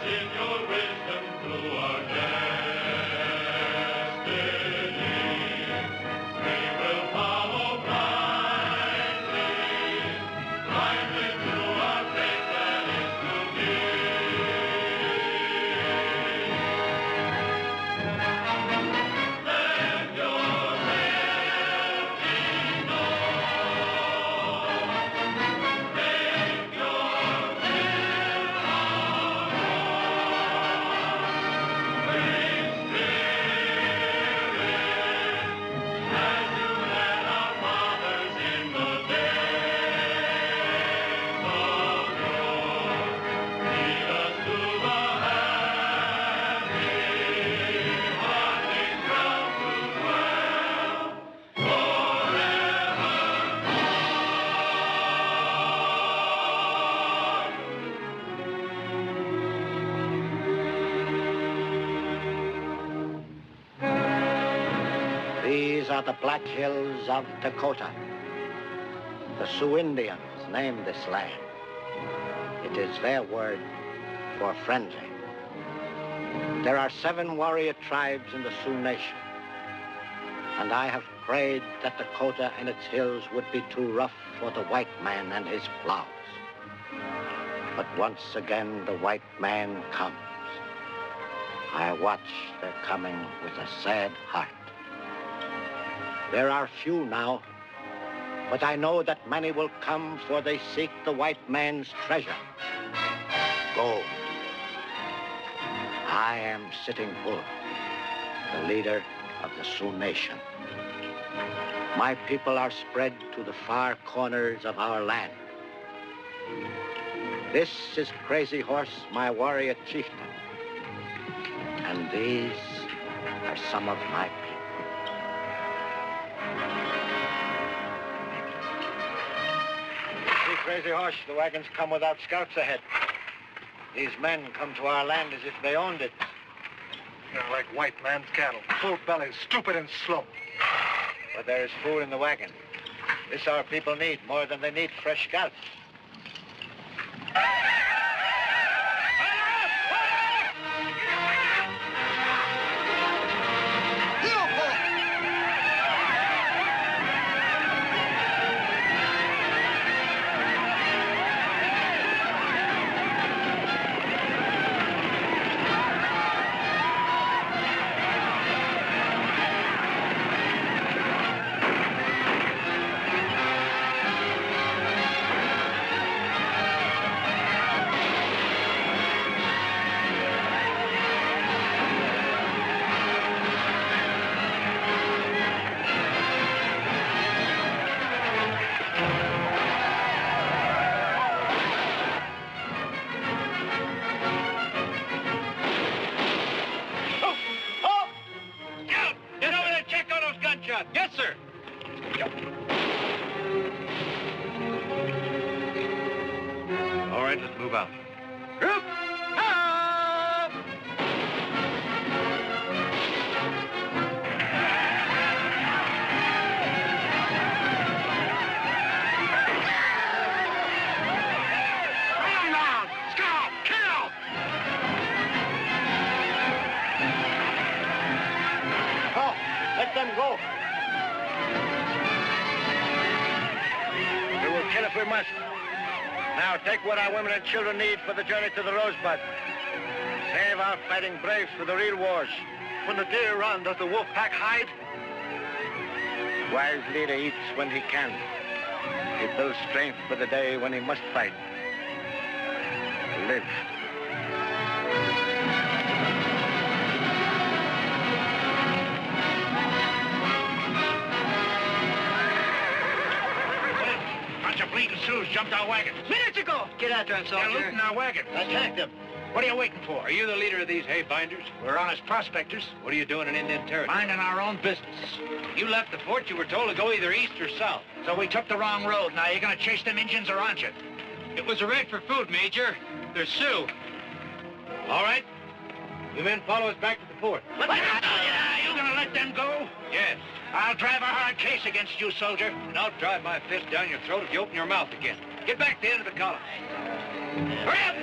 in your wisdom to our destiny. We will follow blindly to our faith that is to be. Let your will be known. Make your will our own. Bring spirit as you led our fathers in the days of yore. Lead us to the happy hunting ground to dwell These are the Black Hills of Dakota. The Sioux Indians named this land. It is their word for friendly. There are 7 warrior tribes in the Sioux Nation, and I have prayed that Dakota and its hills would be too rough for the white man and his plows. But once again, the white man comes. I watch their coming with a sad heart. There are few now, but I know that many will come, for they seek the white man's treasure, gold. I am Sitting Bull, the leader of the Sioux Nation. My people are spread to the far corners of our land. This is Crazy Horse, my warrior chieftain. And these are some of my people. See, Crazy Horse, the wagons come without scouts ahead. These men come to our land as if they owned it. You're like white man's cattle, full bellies, stupid and slow. But there is food in the wagon. This our people need more than they need fresh scouts. Yes, sir. All right, let's move out. Group, up! Down! Scout! Kill! Oh, let them go. We will kill if we must. Now take what our women and children need for the journey to the Rosebud. Save our fighting braves for the real wars. When the deer run, does the wolf pack hide? Wise leader eats when he can. He builds strength for the day when he must fight. Live. Bunch of bleeding Sioux jumped our wagon. Minutes ago. Get after him, They're soldier. looting our wagon. Attack them. What are you waiting for? Are you the leader of these hay binders? We're honest prospectors. What are you doing in Indian territory? Minding our own business. You left the fort. You were told to go either east or south. So we took the wrong road. Now, you gonna chase them Indians or aren't you? It was a raid for food, Major. They're Sioux. All right. You men follow us back to the fort. What? Yeah, you gonna let them go? Yes. I'll drive a hard case against you, soldier. And I'll drive my fist down your throat if you open your mouth again. Get back to the end of the column. Hurry up!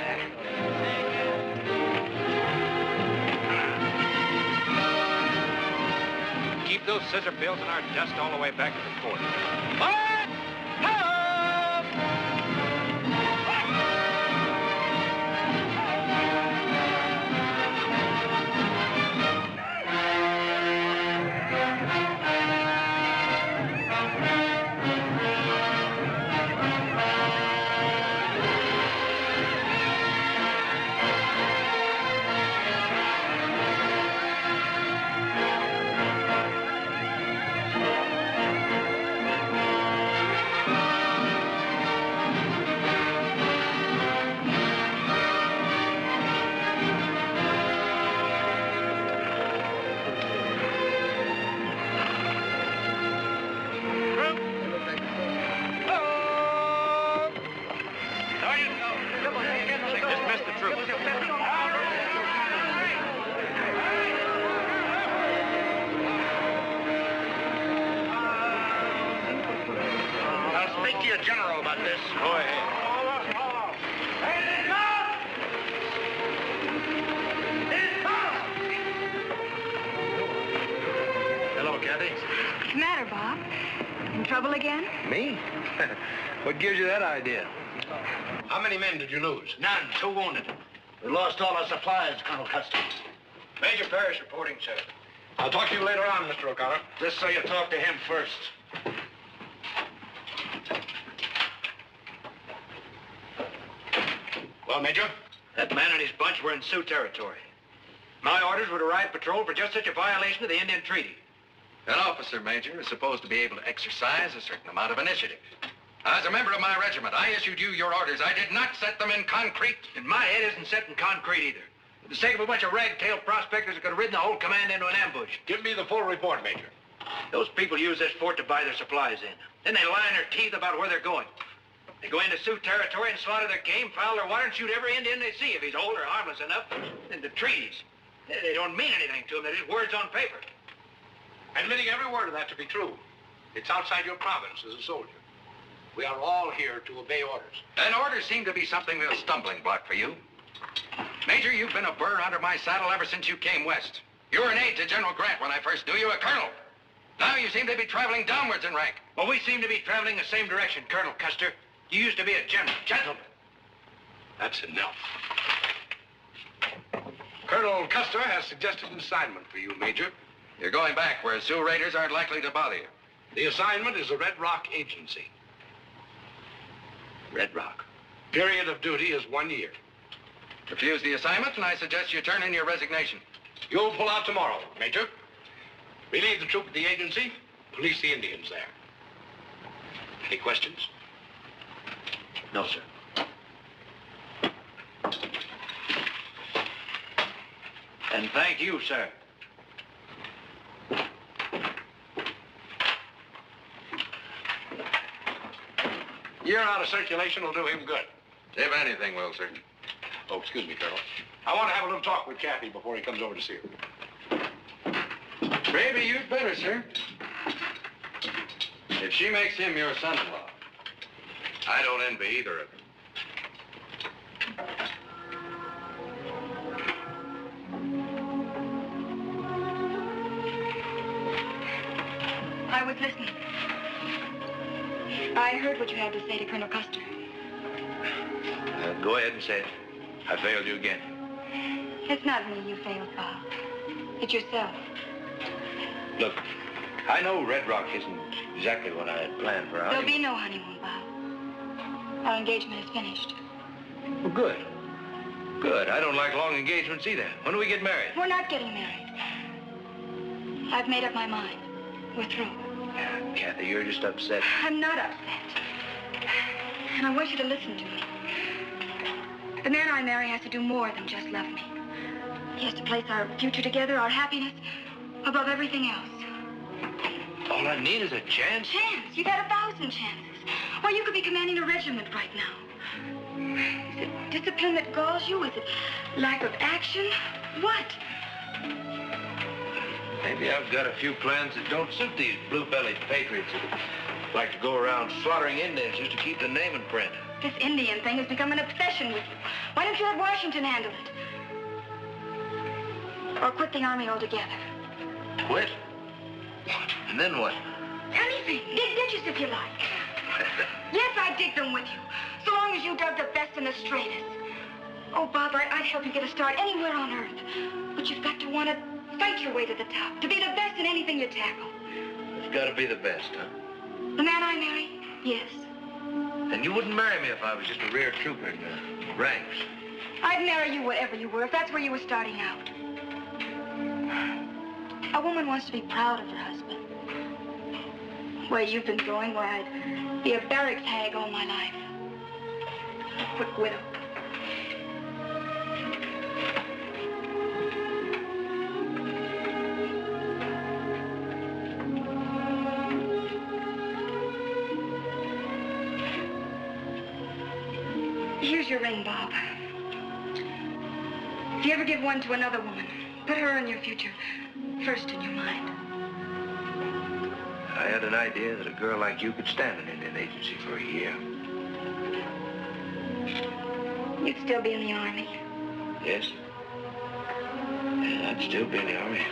those scissor bills and our dust all the way back to the fort. General about this. Go ahead. Hello, Kathy. What's the matter, Bob? In trouble again? Me? What gives you that idea? How many men did you lose? None. 2 wounded. We lost all our supplies, Colonel Custer. Major Parrish reporting, sir. I'll talk to you later on, Mr. O'Connor. Just so you talk to him first. Well, Major? That man and his bunch were in Sioux territory. My orders were to ride patrol for just such a violation of the Indian Treaty. An officer, Major, is supposed to be able to exercise a certain amount of initiative. As a member of my regiment, I issued you your orders. I did not set them in concrete. And my head isn't set in concrete either. For the sake of a bunch of ragtail prospectors that could have ridden the whole command into an ambush. Give me the full report, Major. Those people use this fort to buy their supplies in. Then they lie in their teeth about where they're going. They go into Sioux territory and slaughter their game, foul their water, and shoot every Indian they see if he's old or harmless enough. And the treaties, they don't mean anything to them. They're just words on paper. Admitting every word of that to be true. It's outside your province as a soldier. We are all here to obey orders. And orders seem to be something of a stumbling block for you. Major, you've been a burr under my saddle ever since you came west. You were an aide to General Grant when I first knew you, a colonel. Now you seem to be traveling downwards in rank. Well, we seem to be traveling the same direction, Colonel Custer. You used to be a gentleman. That's enough. Colonel Custer has suggested an assignment for you, Major. You're going back where Sioux raiders aren't likely to bother you. The assignment is a Red Rock agency. Red Rock. Period of duty is 1 year. Refuse the assignment, and I suggest you turn in your resignation. You'll pull out tomorrow, Major. Relieve the troop at the agency, police the Indians there. Any questions? No, sir. And thank you, sir. Year out of circulation will do him good. If anything will, sir. Oh, excuse me, Colonel. I want to have a little talk with Kathy before he comes over to see her. Maybe you'd better, sir. If she makes him your son-in-law, I don't envy either of them. I was listening. I heard what you had to say to Colonel Custer. Go ahead and say it. I failed you again. It's not me you failed, Bob. It's yourself. Look, I know Red Rock isn't exactly what I had planned for our There'll be no honeymoon, Bob. Our engagement is finished. Well, good. Good. I don't like long engagements either. When do we get married? We're not getting married. I've made up my mind. We're through. Kathy, you're just upset. I'm not upset. And I want you to listen to me. The man I marry has to do more than just love me. He has to place our future together, our happiness, above everything else. All I need is a chance. Chance? You've had 1,000 chances. Why, you could be commanding a regiment right now. Is it discipline that galls you? Is it lack of action? What? Maybe I've got a few plans that don't suit these blue-bellied patriots that like to go around slaughtering Indians just to keep the name in print. This Indian thing has become an obsession with you. Why don't you let Washington handle it? Or quit the army altogether? Quit? And then what? Anything. Dig ditches if you like. Yes, I'd dig them with you, so long as you dug the best and the straightest. Oh, Bob, I'd help you get a start anywhere on Earth. But you've got to want to fight your way to the top, to be the best in anything you tackle. It's got to be the best, huh? The man I marry? Yes. And you wouldn't marry me if I was just a rare trooper in the ranks. I'd marry you whatever you were, if that's where you were starting out. A woman wants to be proud of her husband. Where you've been going, where I'd be a barracks hag all my life. A quick widow. Here's your ring, Bob. If you ever give one to another woman, put her in your future first in your mind. I had an idea that a girl like you could stand an Indian agency for a year. You'd still be in the Army. Yes? Yeah, I'd still be in the Army.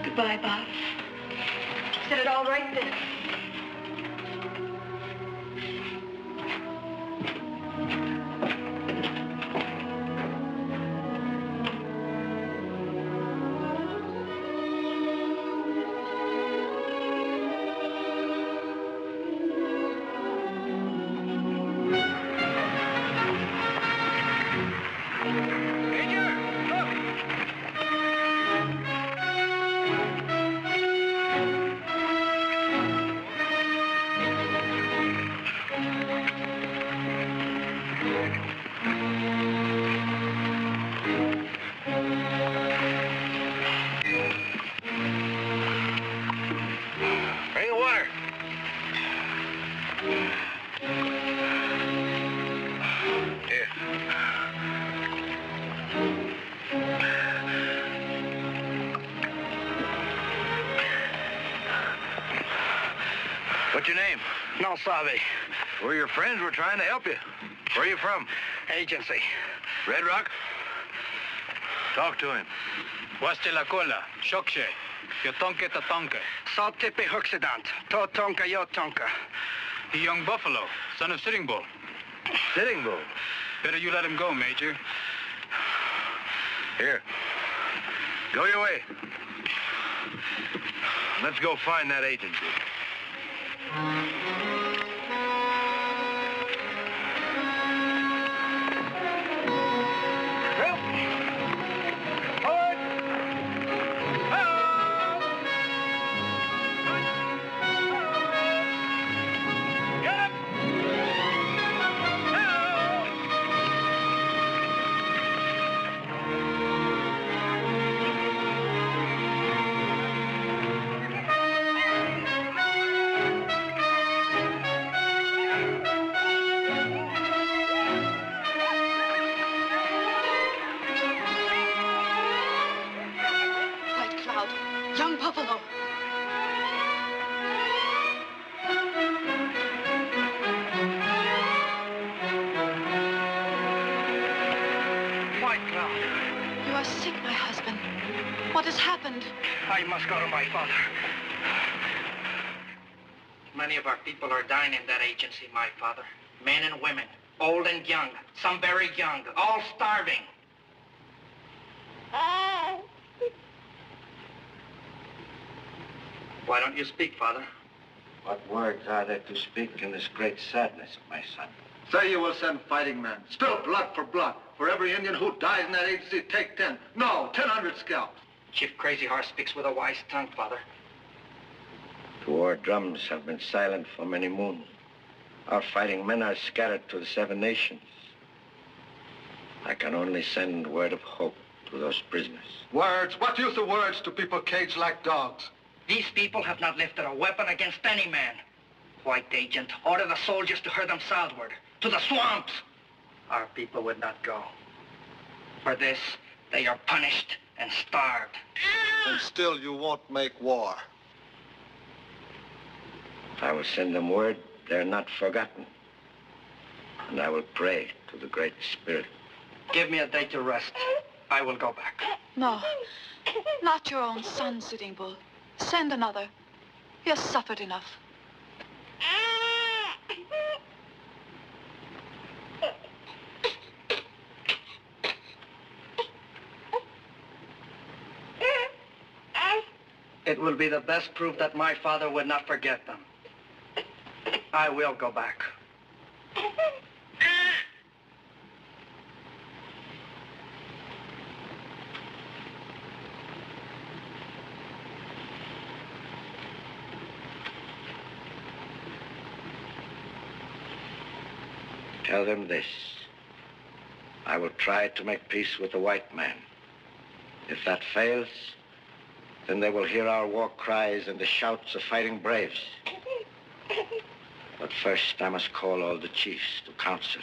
Goodbye, Bob. Said it all right then. What's your name? No sabe. We're your friends. We're trying to help you. Where are you from? Agency. Red Rock? Talk to him. Waste la cola, shokshe, yo tonke ta tonke. So tipi huxidant. To tonka yo tonka. The young buffalo, son of Sitting Bull. Sitting Bull? Better you let him go, Major. Here. Go your way. Let's go find that agency. Young buffalo. White Cloud. You are sick, my husband. What has happened? I must go to my father. Many of our people are dying in that agency, my father. Men and women, old and young, some very young, all starving. Why don't you speak, Father? What words are there to speak in this great sadness, my son? Say you will send fighting men. Spill blood for blood. For every Indian who dies in that agency, take 10. No, 1,000 scalps. Chief Crazy Horse speaks with a wise tongue, Father. The war drums have been silent for many moons. Our fighting men are scattered to the 7 nations. I can only send word of hope to those prisoners. Words? What use of words to people caged like dogs? These people have not lifted a weapon against any man. White agent, order the soldiers to herd them southward, to the swamps. Our people would not go. For this, they are punished and starved. And still you won't make war. I will send them word they're not forgotten. And I will pray to the Great Spirit. Give me a day to rest. I will go back. No, not your own son, Sitting Bull. Send another. He has suffered enough. It will be the best proof that my father would not forget them. I will go back. Tell them this. I will try to make peace with the white man. If that fails, then they will hear our war cries and the shouts of fighting braves. But first, I must call all the chiefs to council.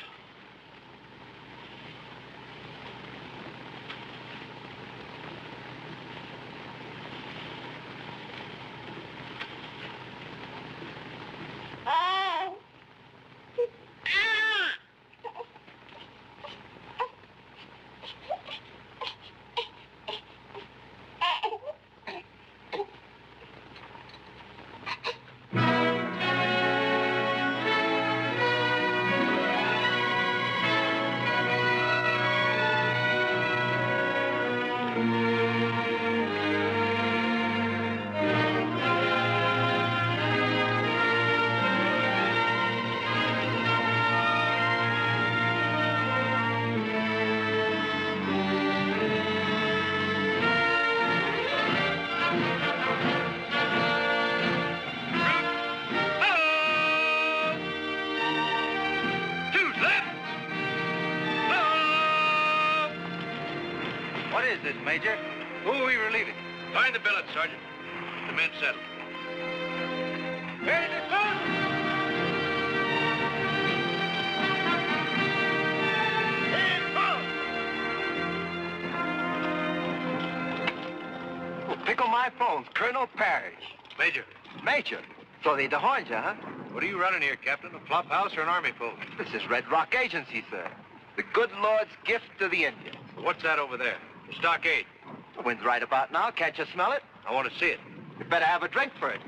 What is this, Major? Who are we relieving? Find the billet, Sergeant. The men settled. Ready to close! Pickle my phones, Colonel Parrish. Major, Major. So they dehorned you, huh? what are you running here, Captain? A flop house or an army post? This is Red Rock Agency, sir. The good Lord's gift to the Indians. What's that over there? The stockade. The wind's right about now. Can't you smell it? I want to see it. You better have a drink for it.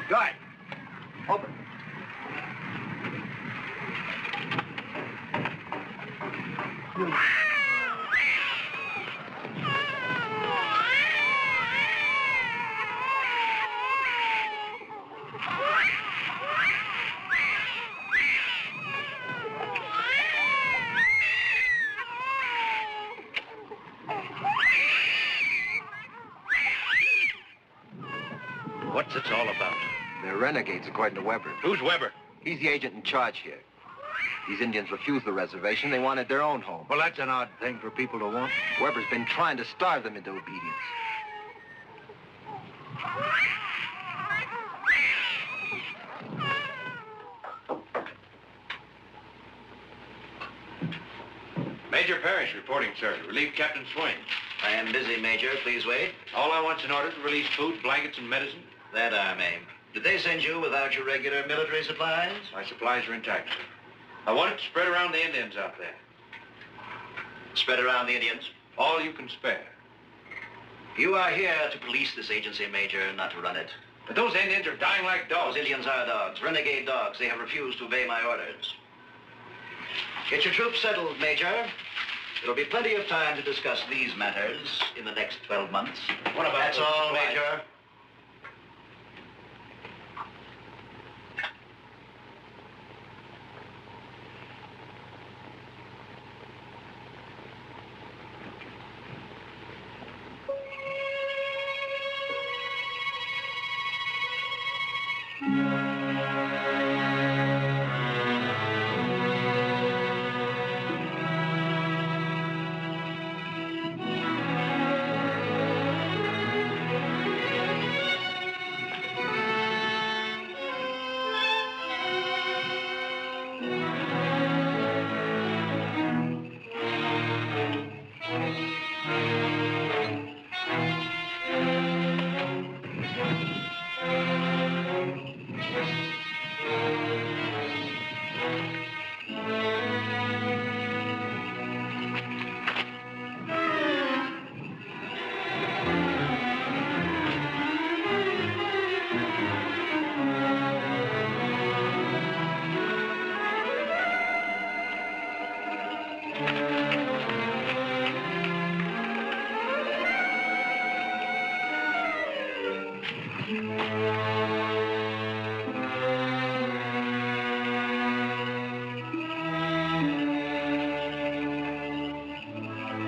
Good. Open. What's it all about? They're renegades, according to Weber. Who's Weber? He's the agent in charge here. These Indians refused the reservation. They wanted their own home. Well, that's an odd thing for people to want. Weber's been trying to starve them into obedience. Major Parrish reporting, sir. Relieve Captain Swain. I am busy, Major. Please wait. All I want's an order to release food, blankets, and medicine. That I may. Did they send you without your regular military supplies? My supplies are intact, sir. I want it to spread around the Indians out there. Spread around the Indians? All you can spare. You are here to police this agency, Major, not to run it. But those Indians are dying like dogs. Those Indians are dogs, renegade dogs. They have refused to obey my orders. Get your troops settled, Major. There'll be plenty of time to discuss these matters in the next 12 months. What about That's those all, supplies? Major.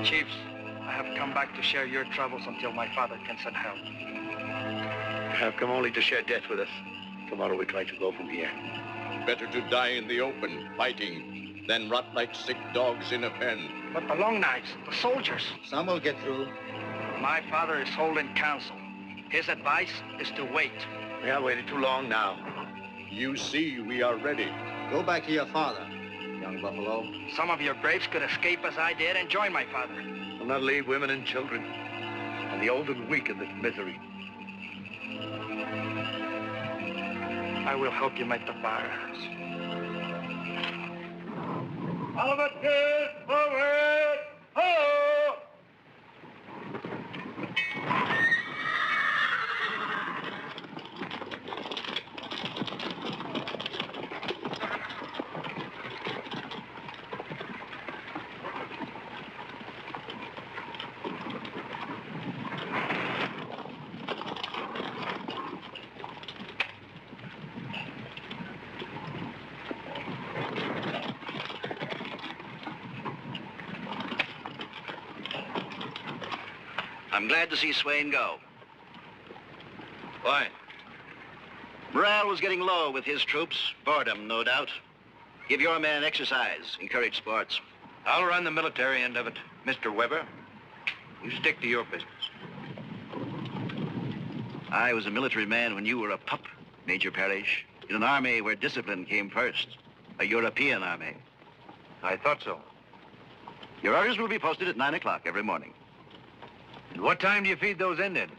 Chiefs, I have come back to share your troubles until my father can send help. I have come only to share death with us. Tomorrow we try to go from here. Better to die in the open, fighting, than rot like sick dogs in a pen. But the long nights, the soldiers. Some will get through. My father is holding council. His advice is to wait. We have waited too long now. You see, we are ready. Go back to your father, young buffalo. Some of your braves could escape as I did and join my father. We'll not leave women and children, and the old and weak in this misery. I will help you make the fire. Volunteers, forward! Ho! I'm glad to see Swain go. Why? Morale was getting low with his troops. Boredom, no doubt. Give your men exercise. Encourage sports. I'll run the military end of it. Mr. Weber, you stick to your business. I was a military man when you were a pup, Major Parrish, in an army where discipline came first. A European army. I thought so. Your orders will be posted at 9 o'clock every morning. And what time do you feed those Indians?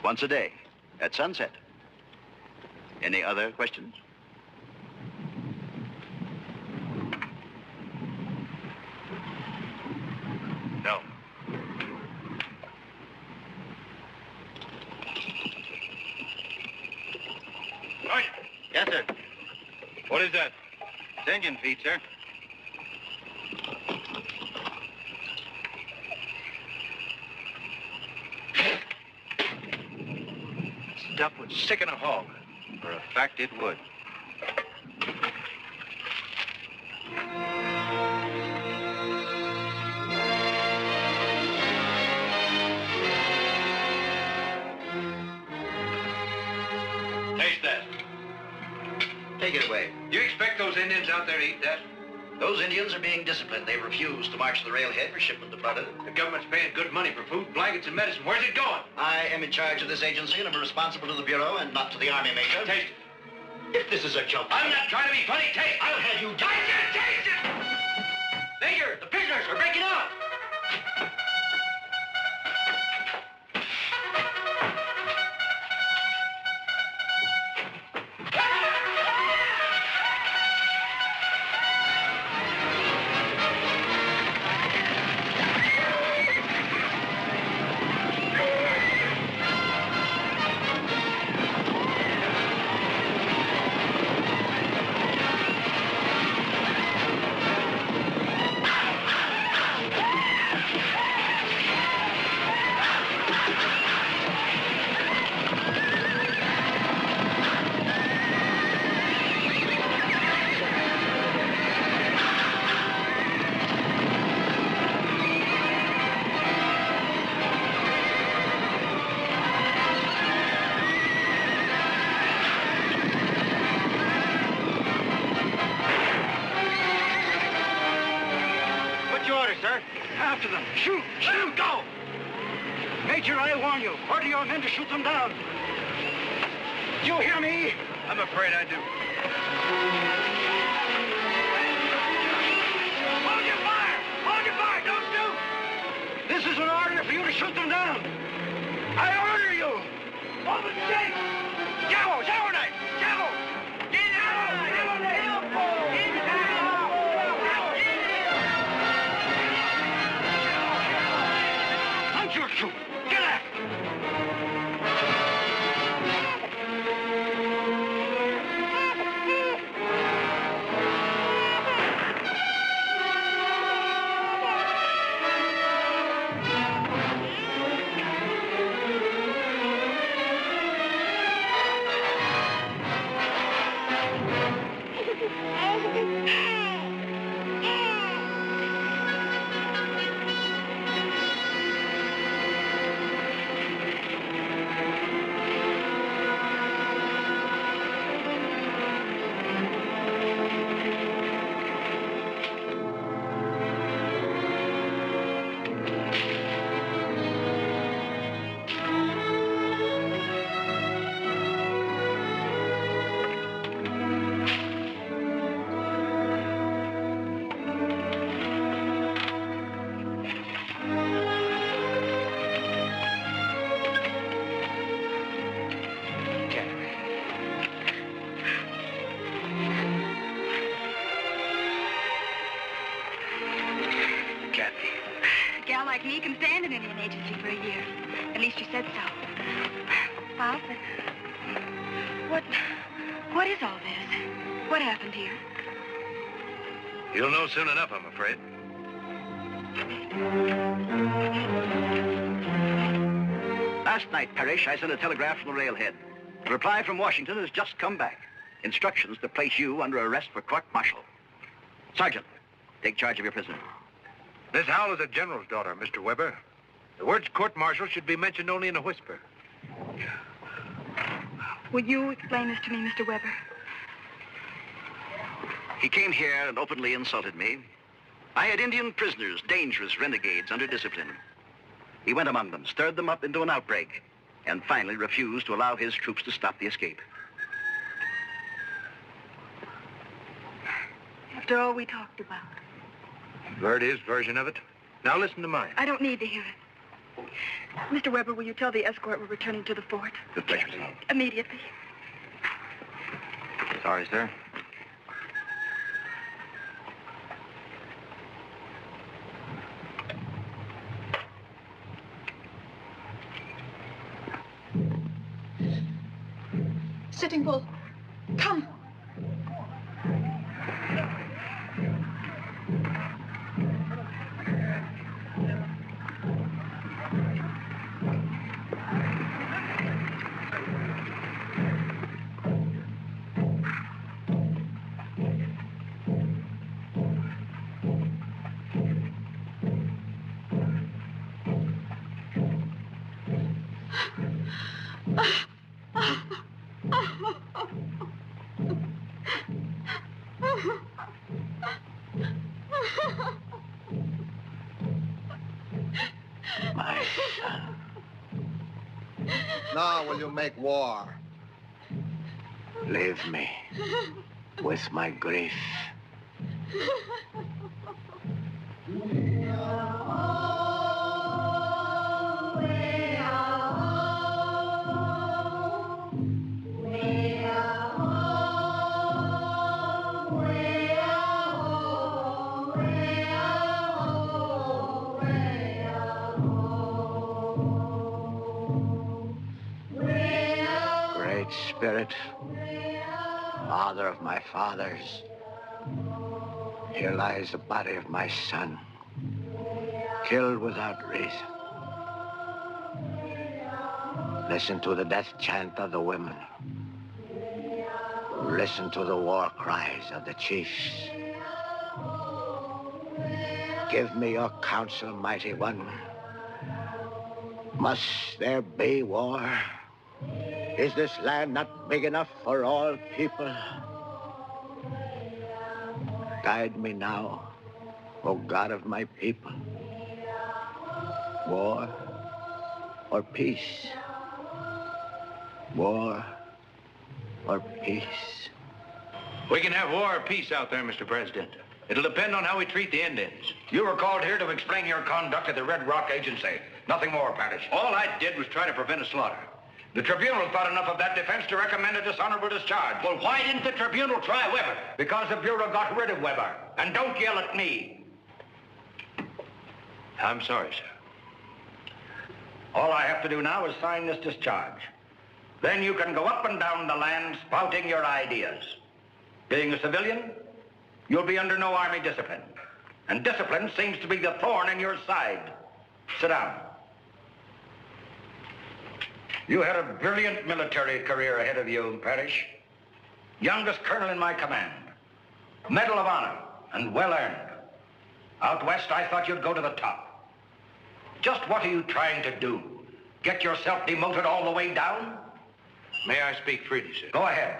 Once a day, at sunset. Any other questions? No. Right. Yes, sir. What is that? It's engine feed, sir. Stuff would sicken a hog. For a fact, it would. Taste that. Take it away. You expect those Indians out there to eat that? Those Indians are being disciplined. They refuse to march to the railhead for shipment of butter. The government's paying good money for food, blankets, and medicine. Where's it going? I am in charge of this agency, and I'm responsible to the Bureau and not to the Army, Major. Taste it. If this is a joke... I'm not trying to be funny. Taste it. I'll have you... I said taste it! Major, the prisoners are breaking out. After them. Shoot! Shoot! Go! Major, I warn you. Order your men to shoot them down. Do you hear me? I'm afraid I do. Hold your fire! Hold your fire! Don't shoot! This is an order for you to shoot them down. I order you! Open the gate! Javo! Javo knife! Javo! Your troop. Get after lucky he can stand an Indian agency for a year. At least she said so. Bob, what is all this? What happened here? You'll know soon enough, I'm afraid. Last night, Parrish, I sent a telegram from the railhead. A reply from Washington has just come back. Instructions to place you under arrest for court-martial. Sergeant, take charge of your prisoner. Miss Howell is a general's daughter, Mr. Weber. The words court-martial should be mentioned only in a whisper. Will you explain this to me, Mr. Weber? He came here and openly insulted me. I had Indian prisoners, dangerous renegades under discipline. He went among them, stirred them up into an outbreak, and finally refused to allow his troops to stop the escape. After all we talked about. You've heard his version of it. Now listen to mine. I don't need to hear it. Mr. Weber, will you tell the escort we're returning to the fort? With pleasure, sir. Immediately. Sorry, sir. Sitting Bull, come. My son. Now will you make war? Leave me with my grief. Spirit, father of my fathers, here lies the body of my son, killed without reason. Listen to the death chant of the women. Listen to the war cries of the chiefs. Give me your counsel, mighty one. Must there be war? Is this land not big enough for all people? Guide me now, O God of my people. War or peace? War or peace? We can have war or peace out there, Mr. President. It'll depend on how we treat the Indians. You were called here to explain your conduct at the Red Rock Agency. Nothing more, Parrish. All I did was try to prevent a slaughter. The tribunal thought enough of that defense to recommend a dishonorable discharge. Well, why didn't the tribunal try Weber? Because the Bureau got rid of Weber. And don't yell at me. I'm sorry, sir. All I have to do now is sign this discharge. Then you can go up and down the land spouting your ideas. Being a civilian, you'll be under no army discipline. And discipline seems to be the thorn in your side. Sit down. You had a brilliant military career ahead of you, Parrish. Youngest colonel in my command. Medal of Honor, and well earned. Out west, I thought you'd go to the top. Just what are you trying to do? Get yourself demoted all the way down? May I speak freely, sir? Go ahead.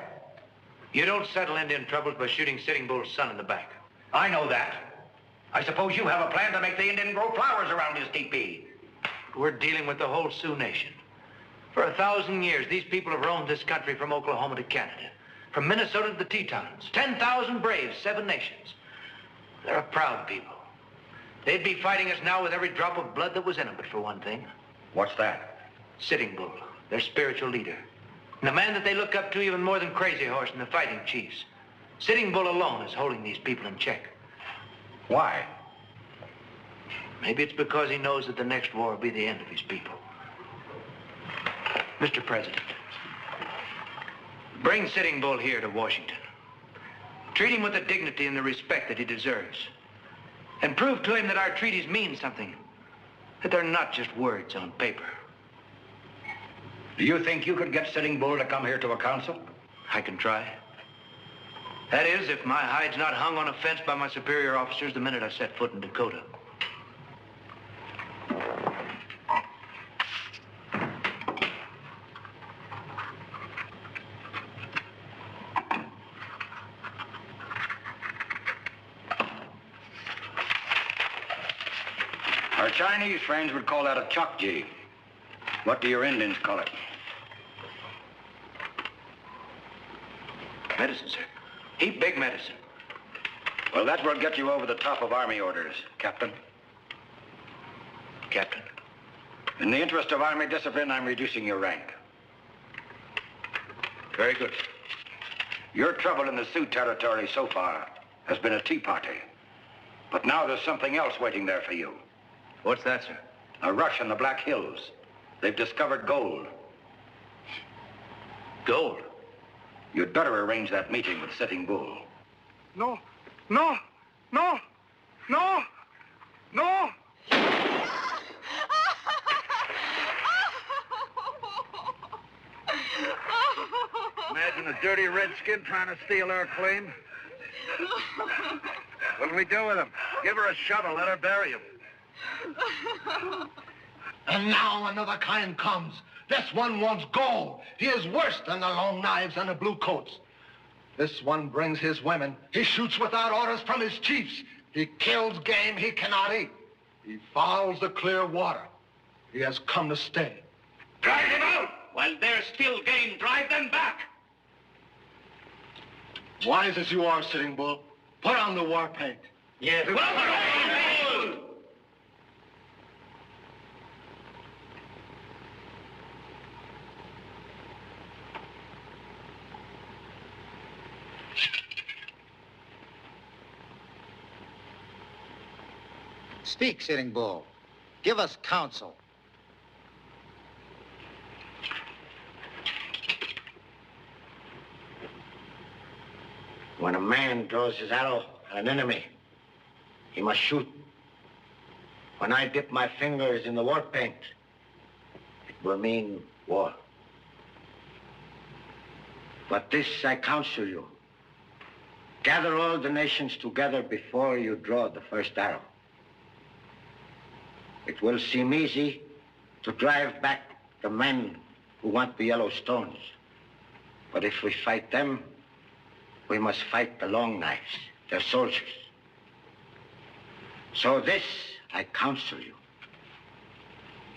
You don't settle Indian troubles by shooting Sitting Bull's son in the back. I know that. I suppose you have a plan to make the Indian grow flowers around his teepee. We're dealing with the whole Sioux Nation. For 1,000 years, these people have roamed this country from Oklahoma to Canada, from Minnesota to the Tetons. 10,000 braves, 7 nations. They're a proud people. They'd be fighting us now with every drop of blood that was in them, but for one thing. What's that? Sitting Bull, their spiritual leader. And the man that they look up to even more than Crazy Horse and the fighting chiefs. Sitting Bull alone is holding these people in check. Why? Maybe it's because he knows that the next war will be the end of his people. Mr. President, bring Sitting Bull here to Washington. Treat him with the dignity and the respect that he deserves. And prove to him that our treaties mean something, that they're not just words on paper. Do you think you could get Sitting Bull to come here to a council? I can try. That is, if my hide's not hung on a fence by my superior officers the minute I set foot in Dakota. Our Chinese friends would call that a chokji. What do your Indians call it? Medicine, sir. Heap big medicine. Well, that will get you over the top of Army orders, Captain. Captain. In the interest of Army discipline, I'm reducing your rank. Very good. Your trouble in the Sioux territory so far has been a tea party. But now there's something else waiting there for you. What's that, sir? A rush in the Black Hills. They've discovered gold. Gold? You'd better arrange that meeting with Sitting Bull. No, no, no, no, no. Imagine a dirty redskin trying to steal our claim. What'll we do with him? Give her a shovel, let her bury him. And now another kind comes. This one wants gold. He is worse than the long knives and the blue coats. This one brings his women. He shoots without orders from his chiefs. He kills game he cannot eat. He fouls the clear water. He has come to stay. Drive them out! While there's still game, drive them back! Wise as you are, Sitting Bull, put on the war paint. Yes. Speak, Sitting Bull. Give us counsel. When a man draws his arrow at an enemy, he must shoot. When I dip my fingers in the war paint, it will mean war. But this I counsel you. Gather all the nations together before you draw the first arrow. It will seem easy to drive back the men who want the yellow stones. But if we fight them, we must fight the long knives, their soldiers. So this I counsel you.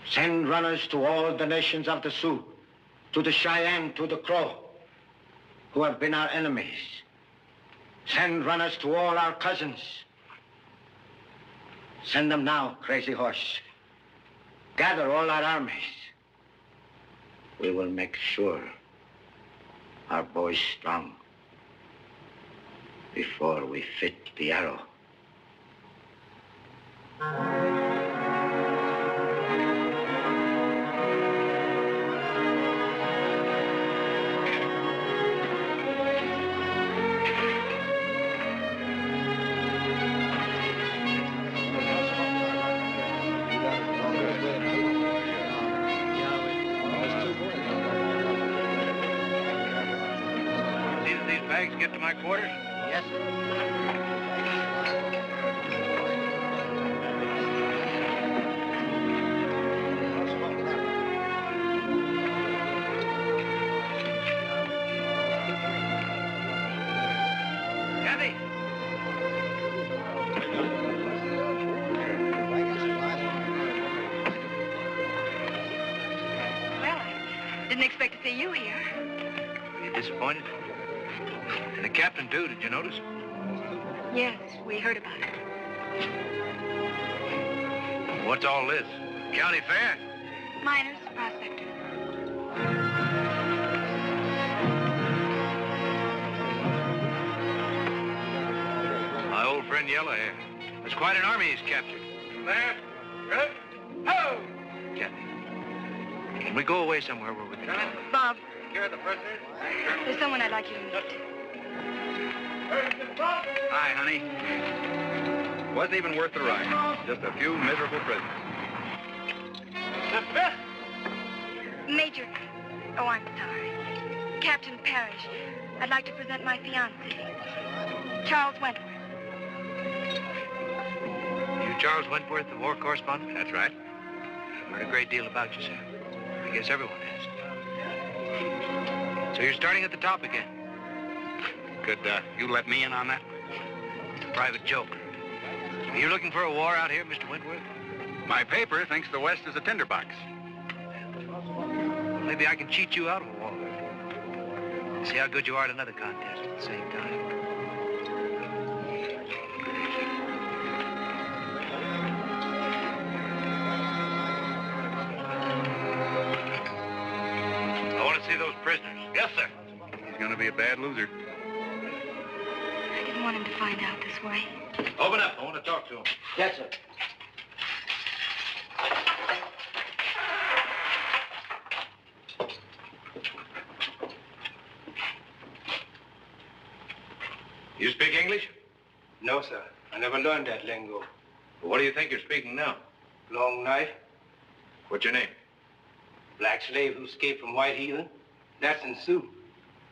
Send runners to all the nations of the Sioux, to the Cheyenne, to the Crow, who have been our enemies. Send runners to all our cousins. Send them now, Crazy Horse. Gather all our armies. We will make sure our boys strong before we fit the arrow. Get to my quarters? Yes, Kathy! Well, I didn't expect to see you here. Are you disappointed? And the captain, too, did you notice? Yes, we heard about it. What's all this? County fair? Miners, prospector. My old friend Yellowhair. There's quite an army he's captured. There? Good. Ho! Kathy, can we go away somewhere where we can talk? Bob, Care the prisoners? there's someone I'd like you to meet. Hi, honey. Wasn't even worth the ride. Just a few miserable prisoners. Major. Oh, I'm sorry. Captain Parrish. I'd like to present my fiancé, Charles Wentworth. You Charles Wentworth, the war correspondent? That's right. I've heard a great deal about you, sir. I guess everyone has. So you're starting at the top again. Could you let me in on that? It's a private joke. Are you looking for a war out here, Mr. Wentworth? My paper thinks the West is a tinderbox. Well, maybe I can cheat you out of a war. See how good you are at another contest at the same time. I want to see those prisoners. Yes, sir. He's going to be a bad loser. I didn't want him to find out this way. Open up. I want to talk to him. Yes, sir. You speak English? No, sir. I never learned that lingo. Well, what do you think you're speaking now? Long knife, What's your name? black slave who escaped from white heathen. That's in Sioux.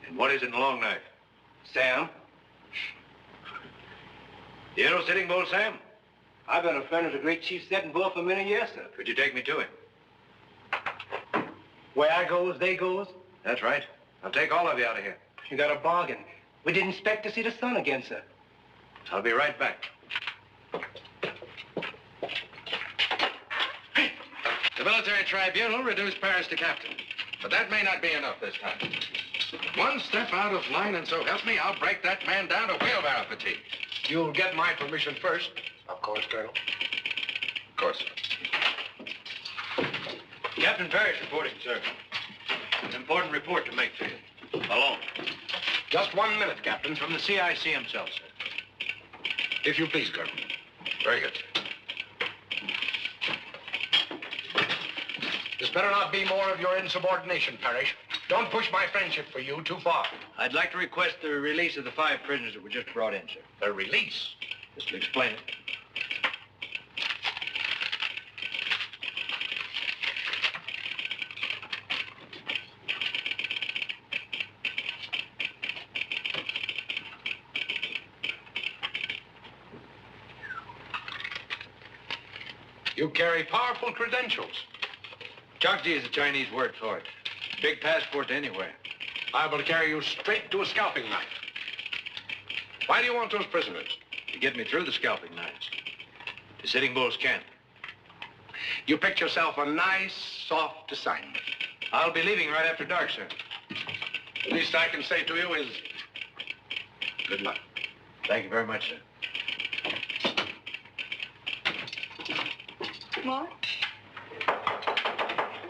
And what is in the long knife? Sam, You know Sitting Bull Sam? I've been a friend of the great Chief Sitting Bull for many years, sir. Could you take me to him? Where I goes, they goes. That's right. I'll take all of you out of here. You got a bargain. We didn't expect to see the sun again, sir. I'll be right back. The military tribunal reduced Paris to captain. But that may not be enough this time. One step out of line, and so help me, I'll break that man down to wheelbarrow fatigue. You'll get my permission first. Of course, Colonel. Of course. Captain Parrish reporting, sir. An important report to make to you. Alone. Just 1 minute, Captain. From the CIC himself, sir. If you please, Colonel. Very good. This better not be more of your insubordination, Parrish. Don't push my friendship for you too far. I'd like to request the release of the 5 prisoners that were just brought in, sir. The release? Just to explain it. You carry powerful credentials. Chokji is a Chinese word for it. Big passport to anywhere. Liable to carry you straight to a scalping knife. Why do you want those prisoners? To get me through the scalping knives. To Sitting Bull's camp. You picked yourself a nice, soft assignment. I'll be leaving right after dark, sir. The least I can say to you is good luck. Thank you very much, sir. More?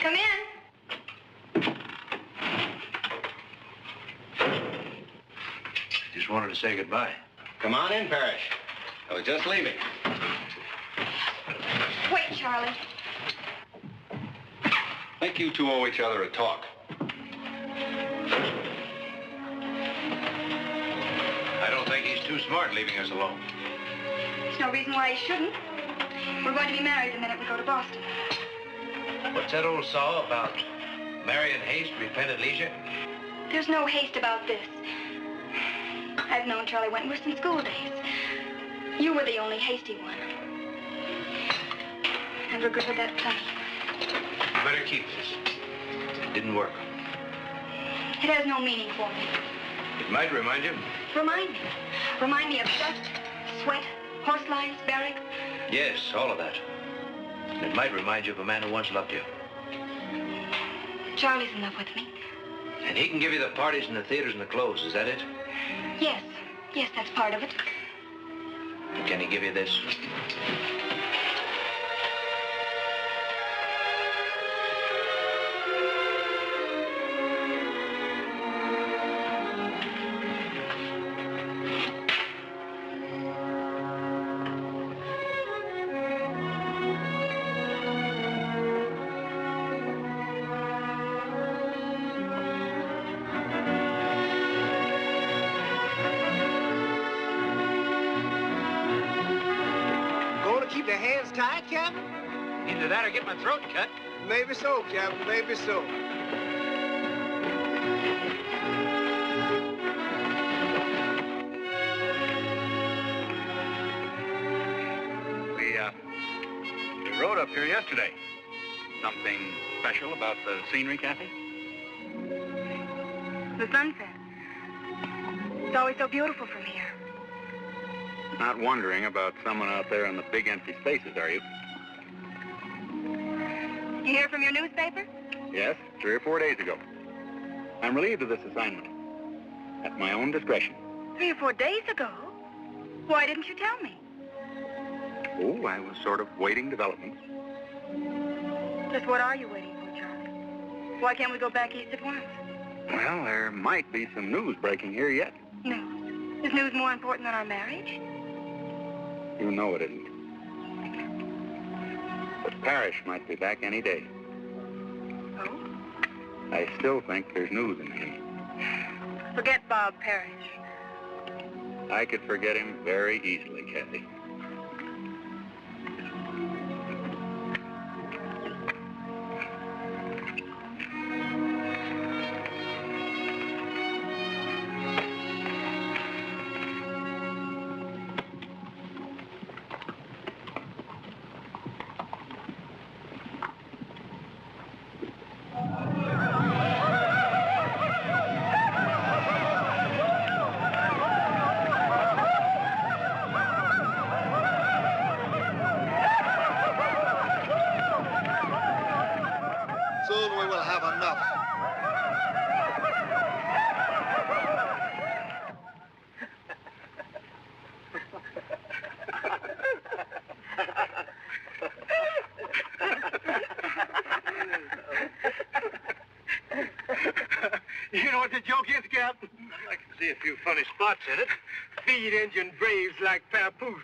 Come in. Just wanted to say goodbye. Come on in, Parrish. I was just leaving. Wait, Charlie. I think you two owe each other a talk. I don't think he's too smart leaving us alone. There's no reason why he shouldn't. We're going to be married the minute we go to Boston. What's that old saw about marry in haste, repent at leisure? There's no haste about this. I've known Charlie Wentworth since school days. You were the only hasty one. I've regretted that plenty. You better keep this. It didn't work. It has no meaning for me. It might remind you. Remind me. Remind me of dust, sweat, horse lines, barracks. Yes, all of that. And it might remind you of a man who once loved you. Charlie's in love with me. And he can give you the parties and the theaters and the clothes, is that it? Yes. Yes, that's part of it. And can he give you this? keep their hands tied, Captain? Either that or get my throat cut. Maybe so, Captain, maybe so. We rode up here yesterday. Something special about the scenery, Kathy? The sunset. It's always so beautiful from here. Not wondering about someone out there in the big empty spaces, are you? You hear from your newspaper? Yes, 3 or 4 days ago. I'm relieved of this assignment. At my own discretion. 3 or 4 days ago? Why didn't you tell me? Oh, I was sort of waiting developments. Just what are you waiting for, Charlie? Why can't we go back east at once? Well, there might be some news breaking here yet. No. Is news more important than our marriage? You know it isn't. But Parrish might be back any day. Oh? I still think there's news in him. Forget Bob Parrish. I could forget him very easily, Kathy. Soon we will have enough. You know what the joke is, Captain? I can see a few funny spots in it. Feed Indian braves like papoose.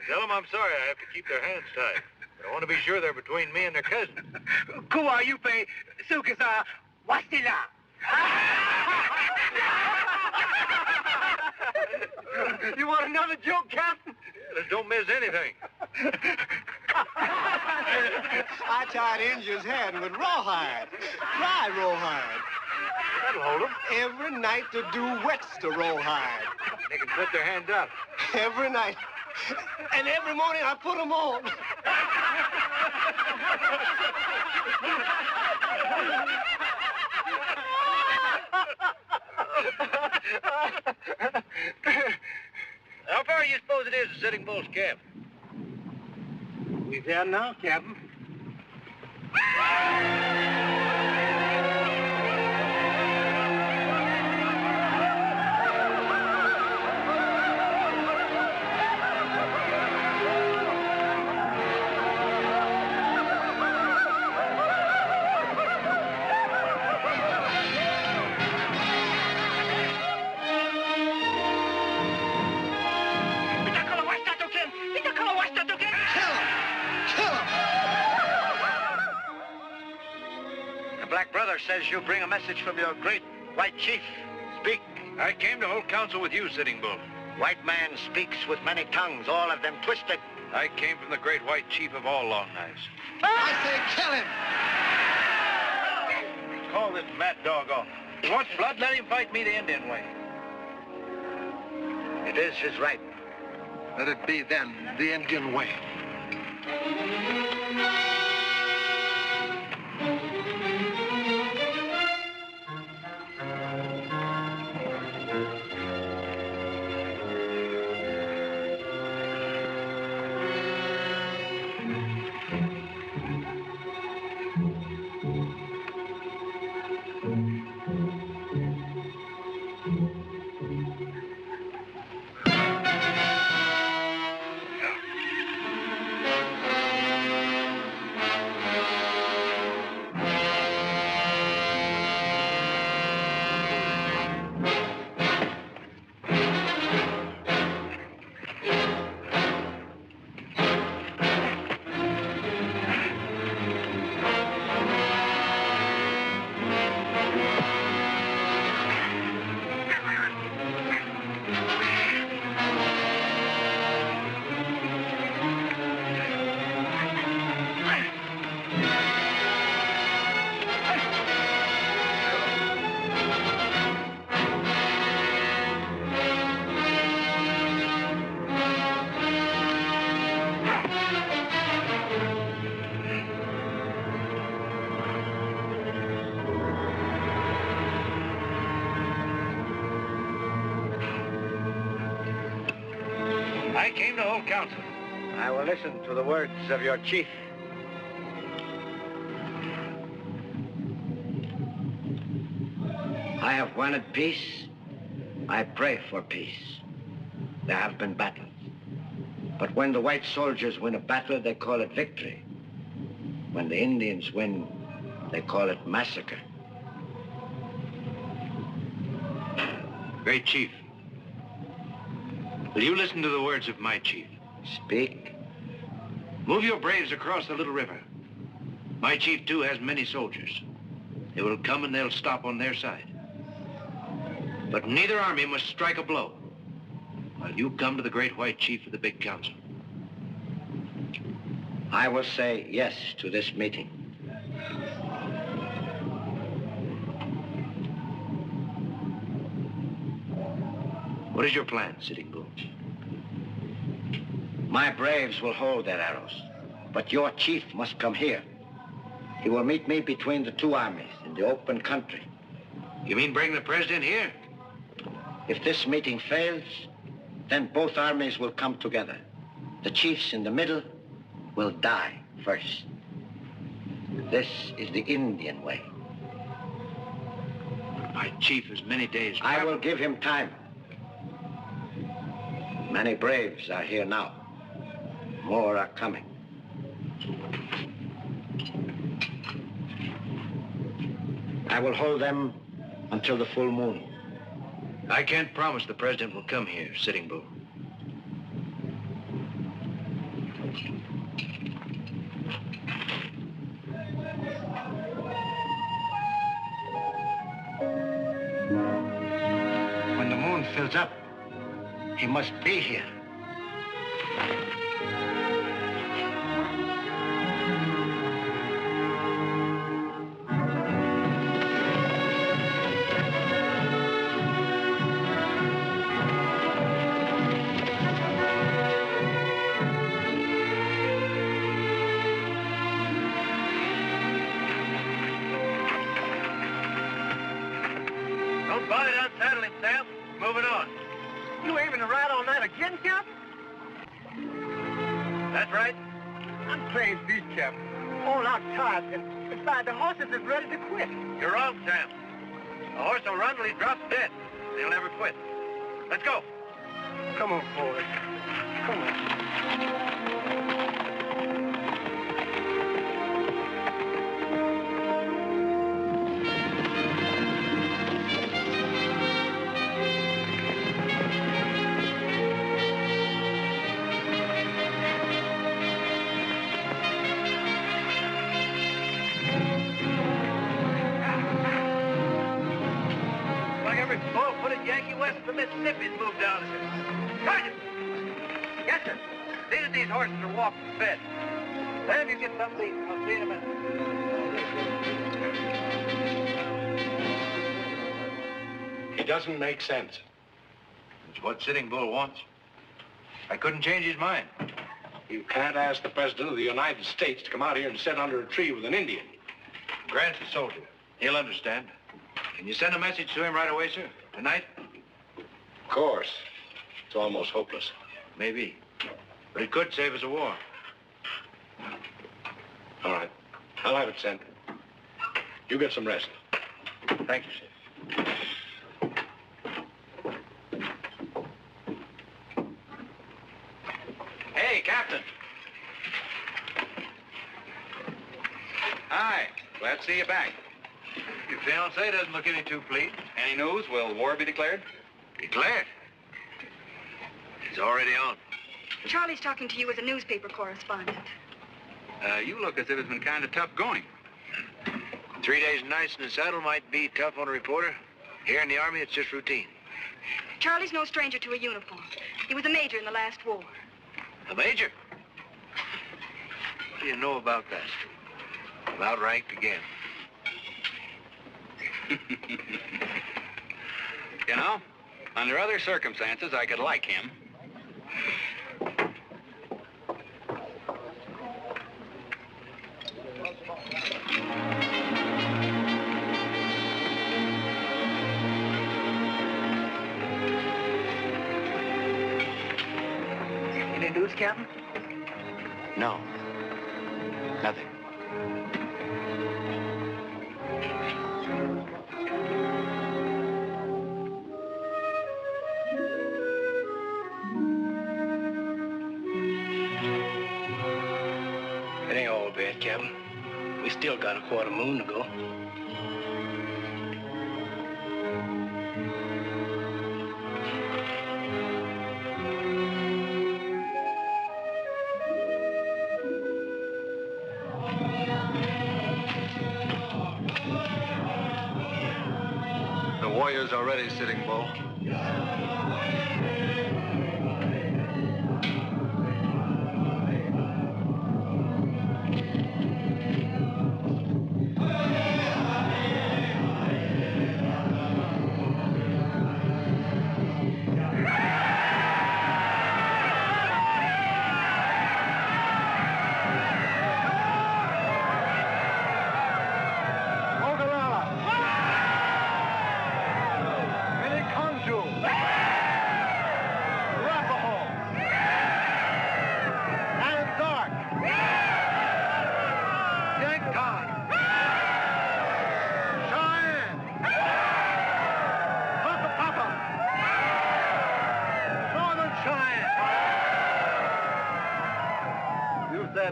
Tell them I'm sorry I have to keep their hands tied. But I want to be sure they're between me and their cousin. Kuwa yupe sukasa wastila. You want another joke, Captain? Yeah, just don't miss anything. I tied Indian's head with rawhide, dry rawhide. That'll hold them. Every night to do wets the rawhide. They can put their hands out. Every night. And every morning I put them on. How far do you suppose it is to Sitting Bull's camp? We there now, Captain. The Black Brother says you bring a message from your great white chief. Speak. I came to hold counsel with you, Sitting Bull. White man speaks with many tongues, all of them twisted. I came from the great white chief of all Long Knives. I say kill him! Call this mad dog off. He wants blood, let him fight me the Indian way. It is his right. Let it be then the Indian way. came to hold council. I will listen to the words of your chief. I have wanted peace. I pray for peace. There have been battles. But when the white soldiers win a battle, they call it victory. When the Indians win, they call it massacre. Great chief, will you listen to the words of my chief? Speak. Move your braves across the little river. My chief, too, has many soldiers. They will come and they'll stop on their side. But neither army must strike a blow while you come to the great white chief of the big council. I will say yes to this meeting. What is your plan, Sitting Bull? My braves will hold their arrows, but your chief must come here. He will meet me between the two armies in the open country. You mean bring the president here? If this meeting fails, then both armies will come together. The chiefs in the middle will die first. This is the Indian way. My chief has many days. I will give him time. Many braves are here now. More are coming. I will hold them until the full moon. I can't promise the president will come here, Sitting Bull. When the moon fills up, he must be here. Don't bother to unsaddle him, Sam. Moving on. You aiming to ride on that again, Cap? That's right. I'm playing beat, Cap. All out tired, and besides, the horses is ready to quit. You're wrong, Sam. A horse will run till he drops dead. He'll never quit. Let's go. Come on, boys. Come on. Like every full-footed Yankee west of the Mississippi's moved down to here. Sergeant! Yes, sir. See that these horses are walked and fed. Then you get something to eat. I'll see you in a minute. It doesn't make sense. It's what Sitting Bull wants. I couldn't change his mind. You can't ask the President of the United States to come out here and sit under a tree with an Indian. Grant's a soldier. He'll understand. Can you send a message to him right away, sir? Tonight? Of course. It's almost hopeless. Maybe. But it could save us a war. All right. I'll have it sent. You get some rest. Thank you, sir. Hey, Captain. Hi. Glad to see you back. Your fiancé doesn't look any too pleased. Any news? Will war be declared? Declared. It's already on. Charlie's talking to you as a newspaper correspondent. You look as if it's been kind of tough going. 3 days and nights in the saddle might be tough on a reporter. Here in the Army, it's just routine. Charlie's no stranger to a uniform. He was a major in the last war. A major? What do you know about that? I'm outranked again. You know, under other circumstances, I could like him. news, Captain? No. Nothing. It ain't all bad, Captain. We still got a quarter moon to go. The warriors are ready, Sitting Bull.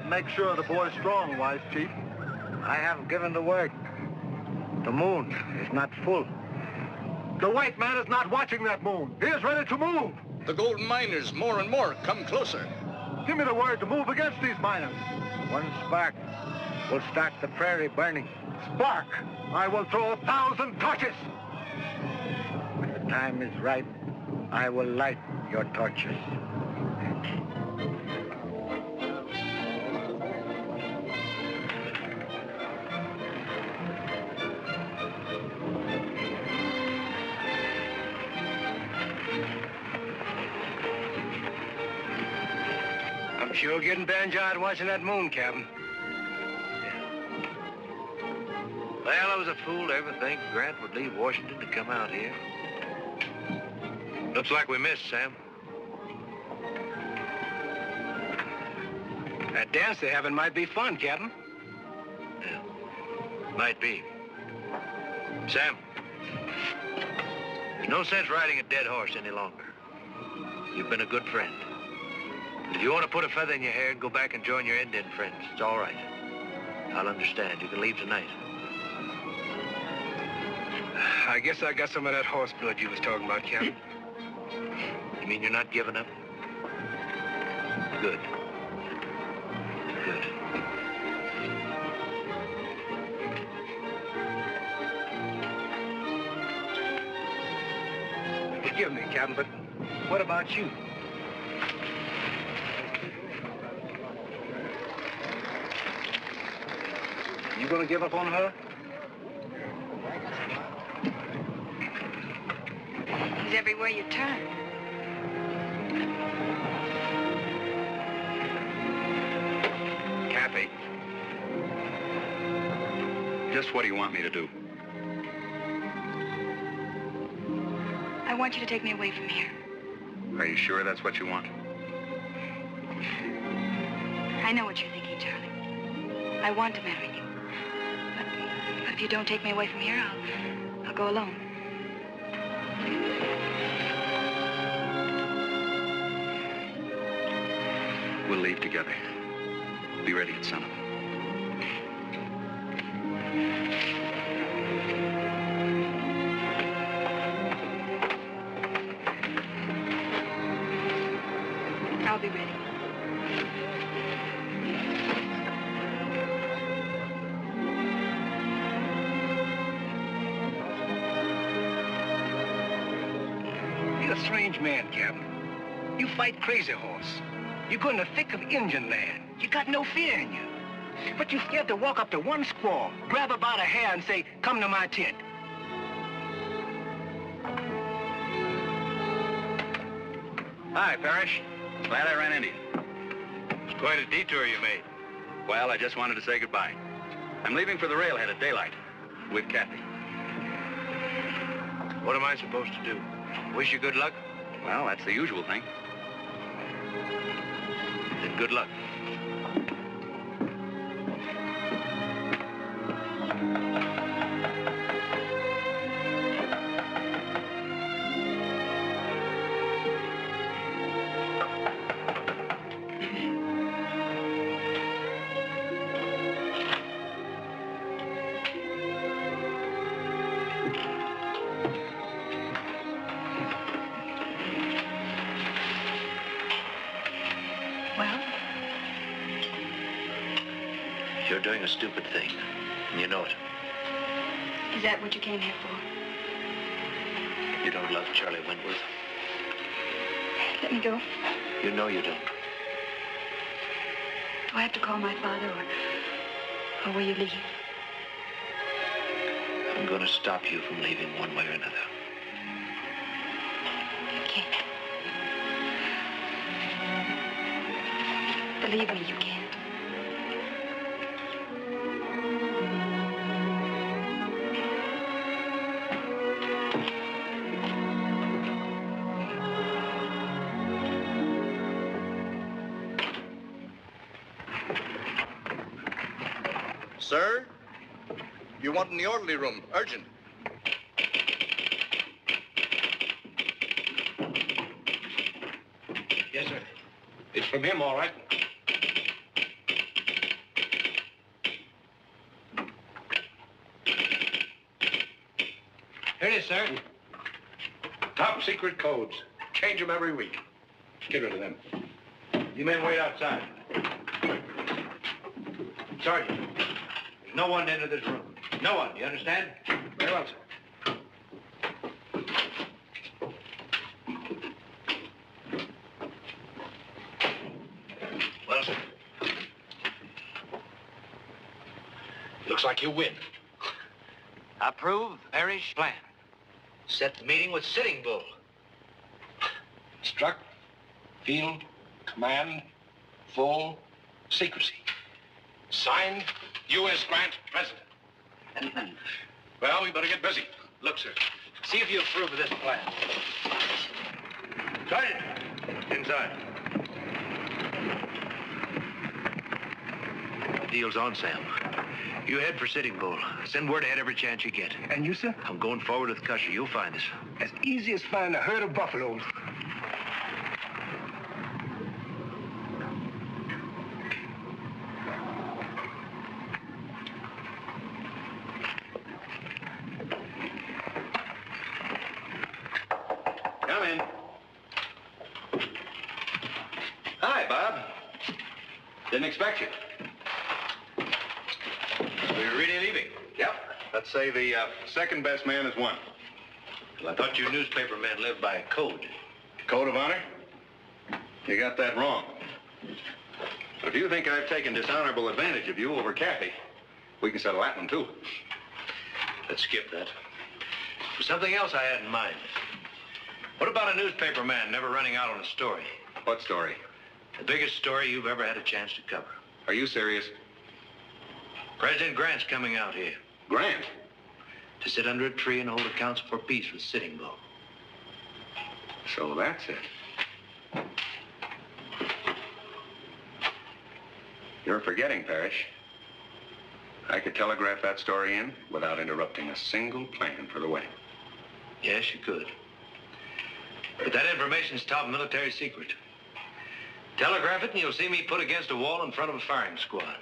Make sure the boy's strong, wise chief. I have given the word. The moon is not full. The white man is not watching that moon. He is ready to move. The gold miners, more and more, come closer. Give me the word to move against these miners. One spark will start the prairie burning. Spark! I will throw 1,000 torches. When the time is right, I will light your torches. Sure getting banjo-eyed watching that moon, Captain. Well, I was a fool to ever think Grant would leave Washington to come out here. Looks like we missed, Sam. That dance they're having might be fun, Captain. Yeah, might be. Sam, there's no sense riding a dead horse any longer. You've been a good friend. If you want to put a feather in your hair and go back and join your Indian friends, it's all right. I'll understand. You can leave tonight. I guess I got some of that horse blood you was talking about, Captain. You mean you're not giving up? Good. Good. Forgive me, Captain, but what about you? You gonna give up on her? He's everywhere you turn. Kathy. Just what do you want me to do? I want you to take me away from here. Are you sure that's what you want? I know what you're thinking, Charlie. I want to marry you. But if you don't take me away from here, I'll go alone. We'll leave together. Be ready at sunup. I'll be ready. You're a strange man, Captain. You fight crazy horse. You go in the thick of Indian land. You got no fear in you. But you're scared to walk up to one squaw, grab her by the hair and say, come to my tent. Hi, Parrish. Glad I ran into you. It's quite a detour you made. Well, I just wanted to say goodbye. I'm leaving for the railhead at daylight with Kathy. What am I supposed to do? Wish you good luck? Well, that's the usual thing. Then good luck. You're doing a stupid thing, and you know it. Is that what you came here for? You don't love Charlie Wentworth. Let me go. You know you don't. Do I have to call my father, or will you leave? I'm going to stop you from leaving one way or another. You can't. Believe me, you can't. Sir, you want in the orderly room, urgent. Yes, sir. It's from him, all right. Here it is, sir. Top secret codes. Change them every week. Get rid of them. You men wait outside. Sergeant, there's no one to enter this room. No one, you understand? Very well, sir. Well, sir. Looks like you win. Approve parish plan. Set the meeting with Sitting Bull. Struck, field, command, full, secrecy. Signed, U.S. Grant, President. Well, we better get busy. Look, sir, see if you approve of this plan. Sergeant, inside. The deal's on, Sam. You head for Sitting Bull. Send word ahead every chance you get. And you, sir? I'm going forward with Cusher. You'll find us. As easy as finding a herd of buffaloes. Come in. Hi, Bob. Didn't expect you. We're really leaving. Yep. Let's say the second best man is one. Well, I thought you newspaper men lived by a code. Code of honor? You got that wrong. But if you think I've taken dishonorable advantage of you over Kathy, we can settle that one, too. Let's skip that. There's something else I had in mind. What about a newspaper man never running out on a story? What story? The biggest story you've ever had a chance to cover. Are you serious? President Grant's coming out here. Grant? To sit under a tree and hold a council for peace with Sitting Bull. So that's it. You're forgetting, Parrish. I could telegraph that story in without interrupting a single plan for the wedding. Yes, you could. But that information's top military secret. Telegraph it and you'll see me put against a wall in front of a firing squad.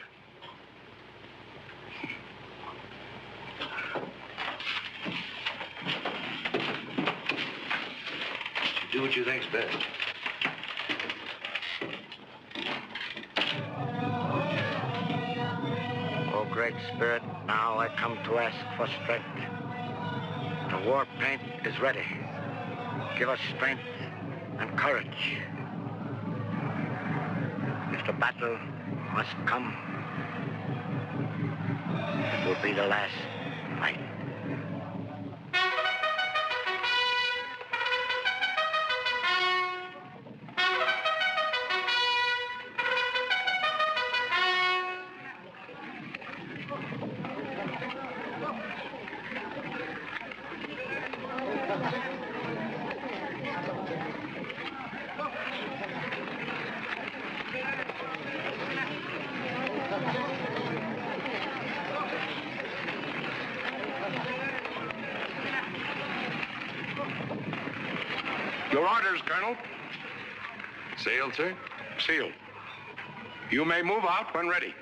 You do what you think's best. Oh, Great Spirit, now I come to ask for strength. The war paint is ready. Give us strength and courage. If the battle must come, it will be the last fight. Your orders, Colonel. Sealed, sir? Sealed. You may move out when ready.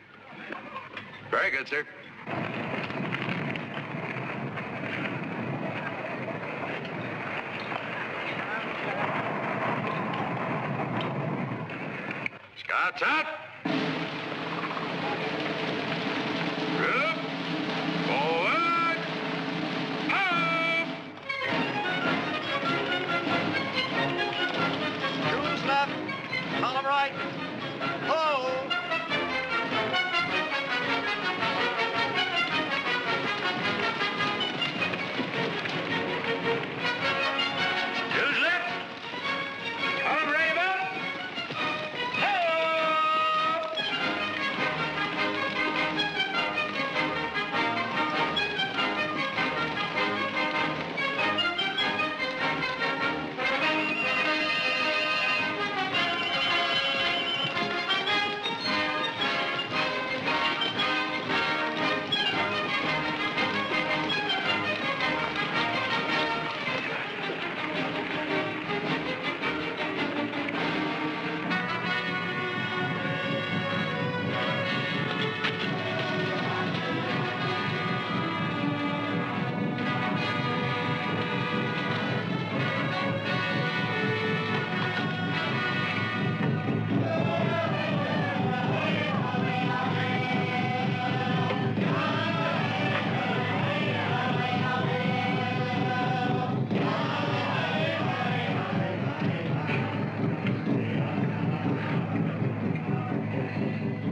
Very good, sir. Scouts out. Group. Forward. Up. Choose left. Column right. Hold. Choose left. Column right about.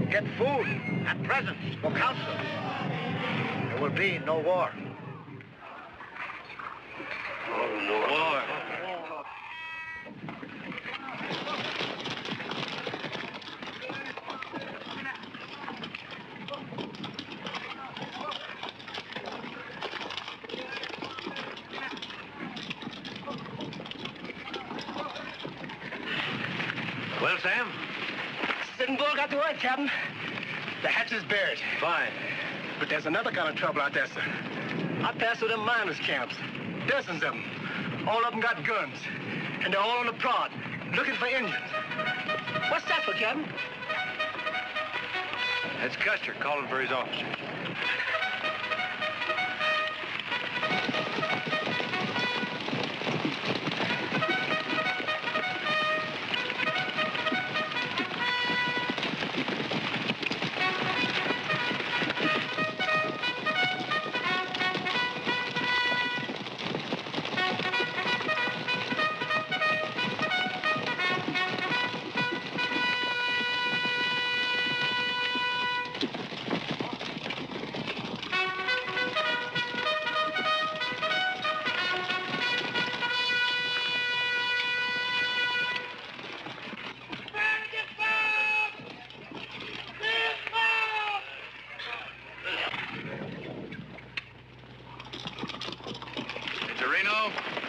Get food and presents for council. There will be no war. War. Well, Sam? Sitting Bull got the word, Captain. The hatch is buried. Fine. But there's another kind of trouble out there, sir. I passed through them miners' camps. Dozens of them. All of them got guns. And they're all on the prod, looking for Indians. What's that for, Captain? That's Custer calling for his officers.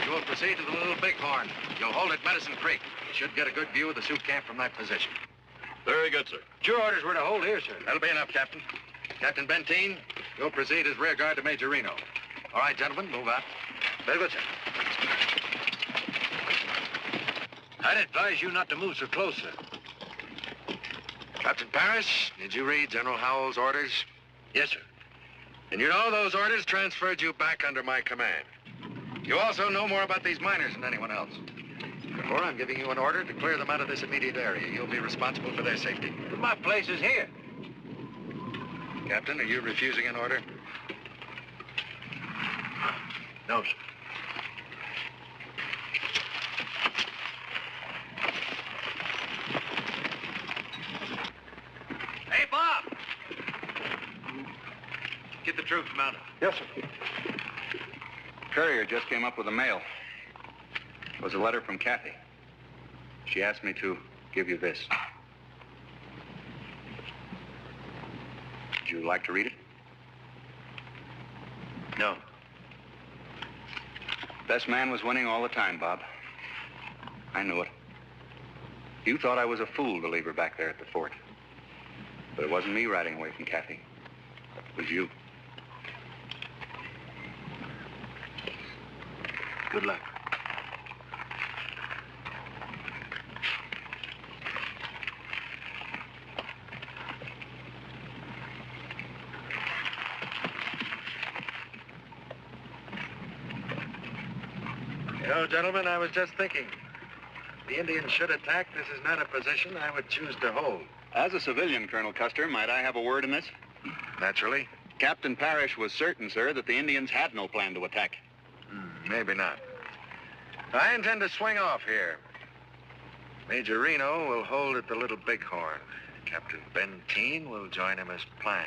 You will proceed to the Little Bighorn. You'll hold at Medicine Creek. You should get a good view of the Sioux camp from that position. Very good, sir. Your orders were to hold here, sir. That'll be enough, Captain. Captain Benteen, you'll proceed as rear guard to Major Reno. All right, gentlemen, move out. Very good, sir. I'd advise you not to move so close, sir. Captain Parrish, did you read General Howell's orders? Yes, sir. And you know those orders transferred you back under my command. You also know more about these miners than anyone else. Therefore, I'm giving you an order to clear them out of this immediate area. You'll be responsible for their safety. But my place is here. Captain, are you refusing an order? No, sir. Hey, Bob! Get the troops mounted. Yes, sir. Courier just came up with the mail. It was a letter from Kathy. She asked me to give you this. Would you like to read it? No. Best man was winning all the time, Bob. I knew it. You thought I was a fool to leave her back there at the fort. But it wasn't me riding away from Kathy. It was you. Good luck. No, gentlemen, I was just thinking. The Indians should attack. This is not a position I would choose to hold. As a civilian, Colonel Custer, might I have a word in this? Naturally. Captain Parrish was certain, sir, that the Indians had no plan to attack. Maybe not. I intend to swing off here. Major Reno will hold at the Little Bighorn. Captain Benteen will join him as planned.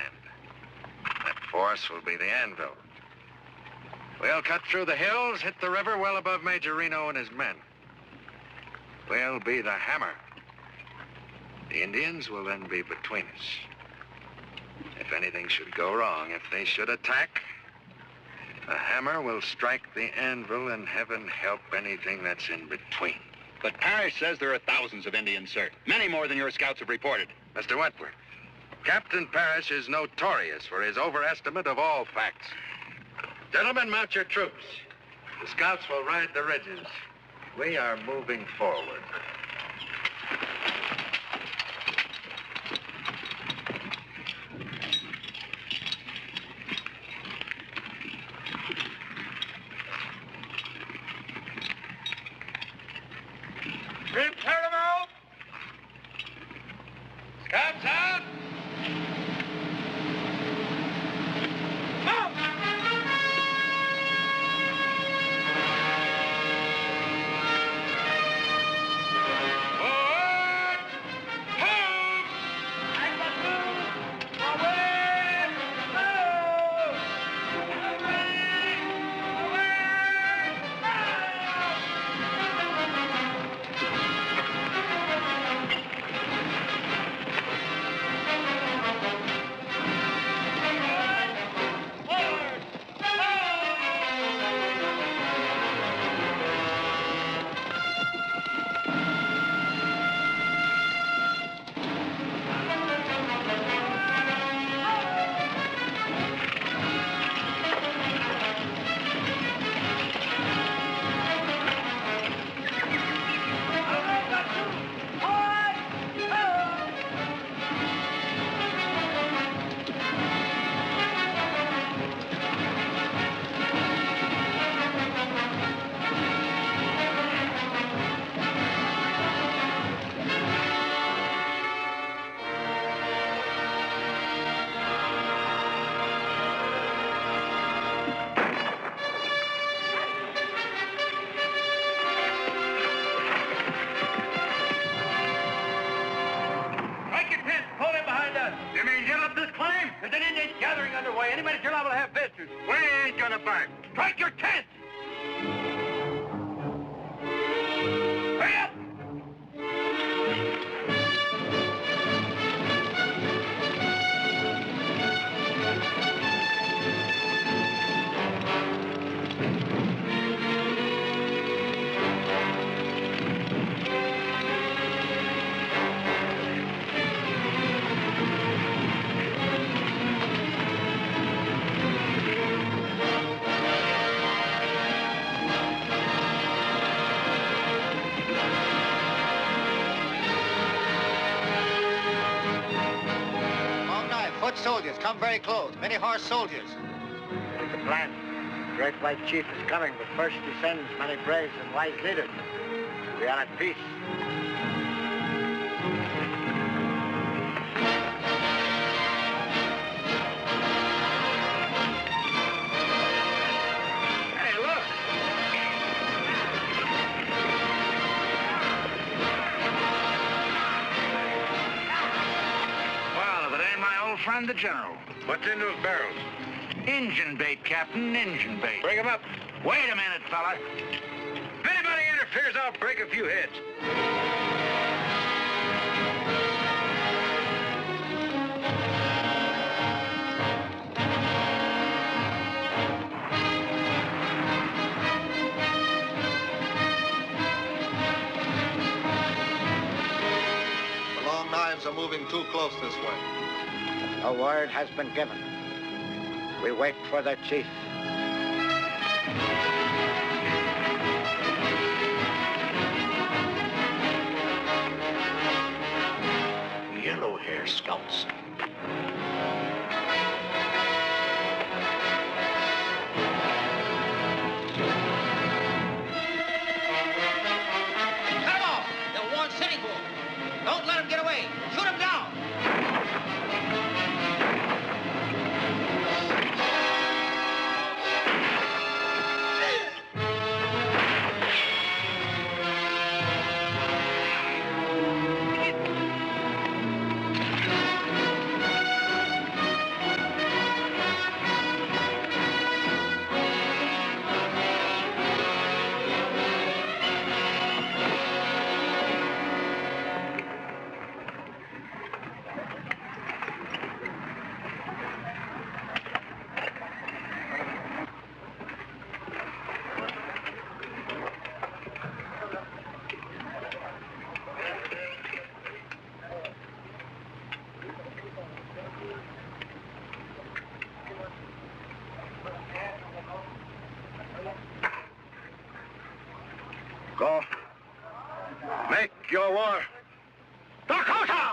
That force will be the anvil. We'll cut through the hills, hit the river well above Major Reno and his men. We'll be the hammer. The Indians will then be between us. If anything should go wrong, if they should attack, the hammer will strike the anvil, and heaven help anything that's in between. But Parrish says there are thousands of Indians, sir. Many more than your scouts have reported. Mr. Wentworth, Captain Parrish is notorious for his overestimate of all facts. Gentlemen, mount your troops. The scouts will ride the ridges. We are moving forward. Prepare them out! Scouts out! Mount! Forward! Move! I must move! Away! Move! Anybody at your level have visitors? We ain't gonna bark. Strike your tent! Hurry up! Soldiers, come very close. Many horse soldiers. It's a plan. The great white chief is coming, but first he sends many braves and wise leaders. We are at peace. Hey, look! Well, if it ain't my old friend, the General. What's in those barrels? Injun bait, Captain, Injun bait. Bring 'em up. Wait a minute, fella. If anybody interferes, I'll break a few heads. The long knives are moving too close this way. A word has been given. We wait for the chief. Yellow hair scouts. Go. Make your war. Dakota!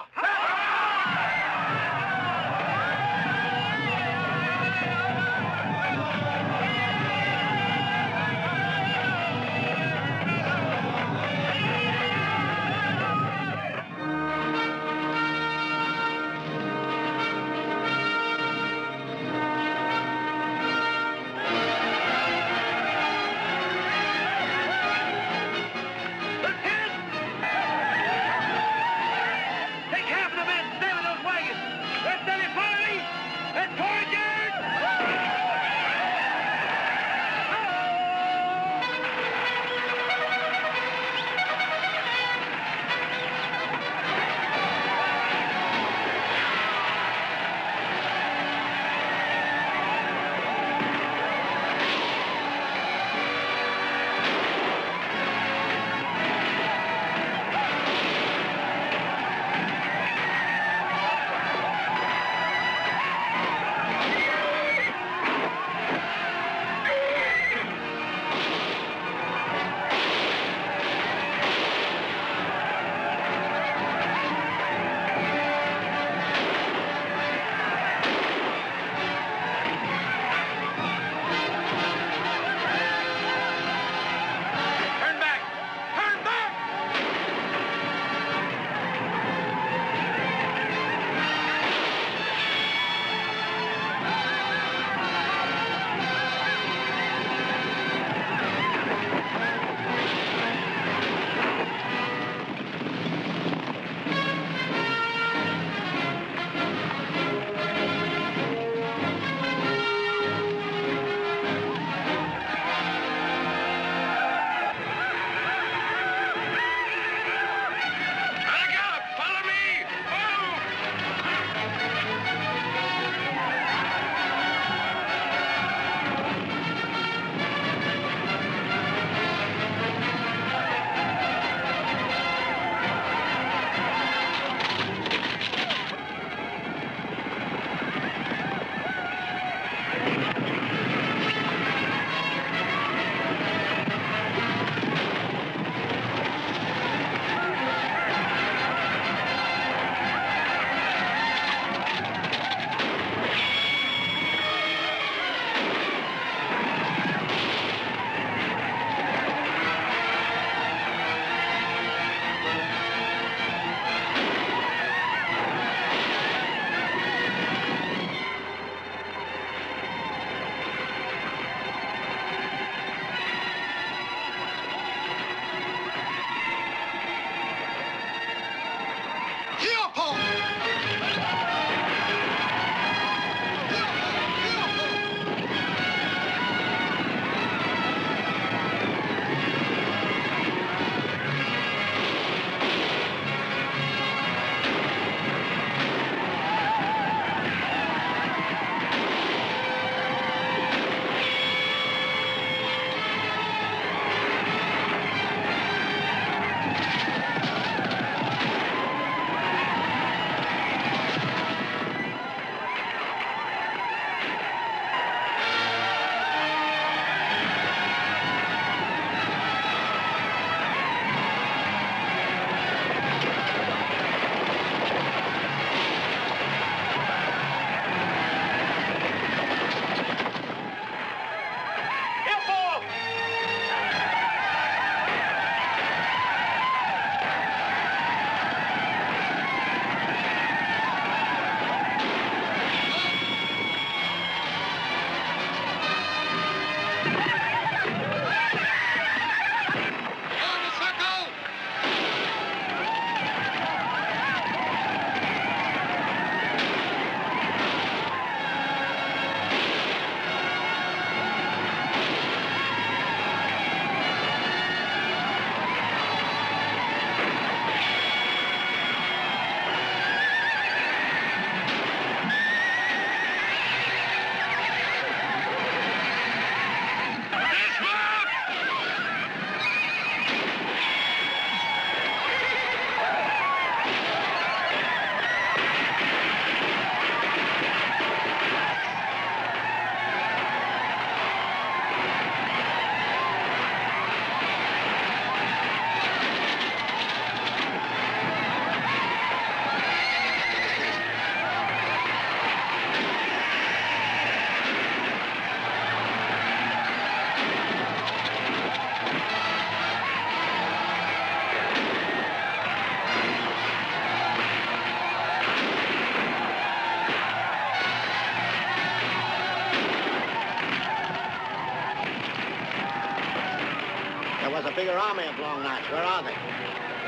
army of Long Knives. Where are they?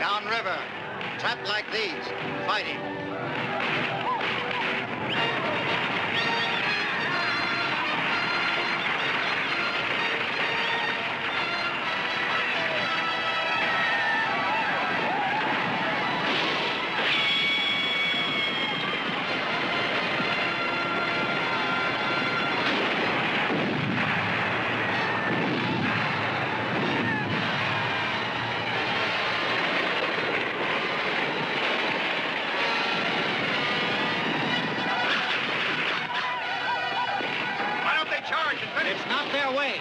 Downriver, trapped like these, fighting. It's not their way.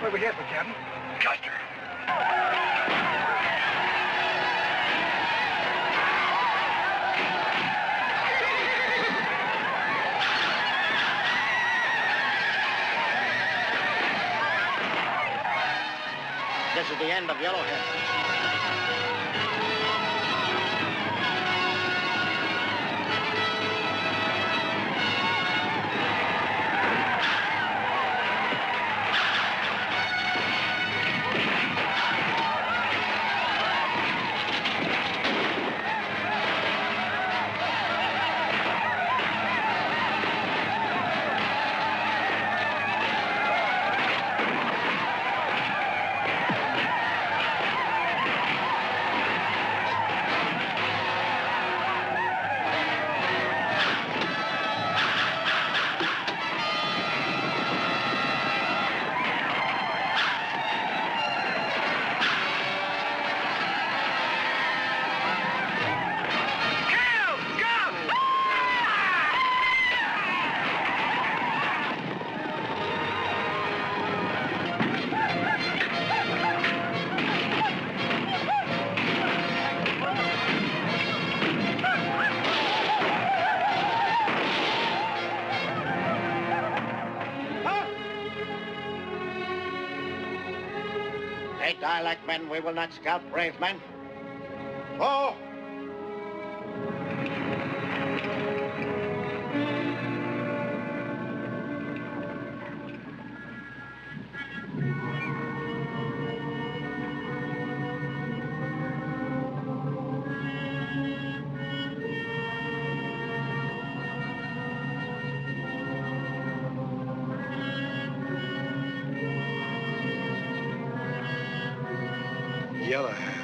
Where we headed, Captain? Custer. This is the end of Yellowhead. die like men. We will not scalp brave men. Oh! Yellow hair.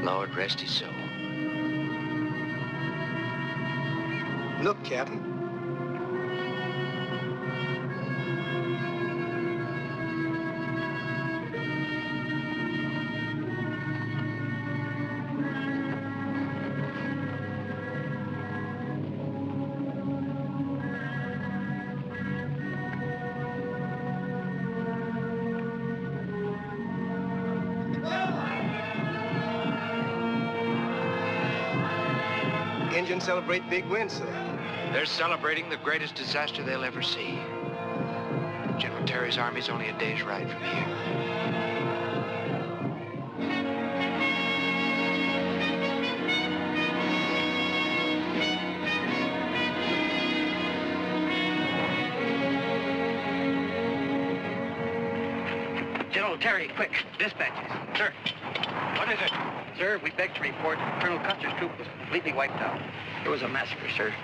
Lord rest his soul. Look, Captain. Indians celebrate big wins, sir. They're celebrating the greatest disaster they'll ever see. General Terry's army's only a day's ride from here. General Terry, quick. Dispatches. Sir. What is it? Sir, we beg to report Colonel Custer's troop was completely wiped out. It was a massacre, sir.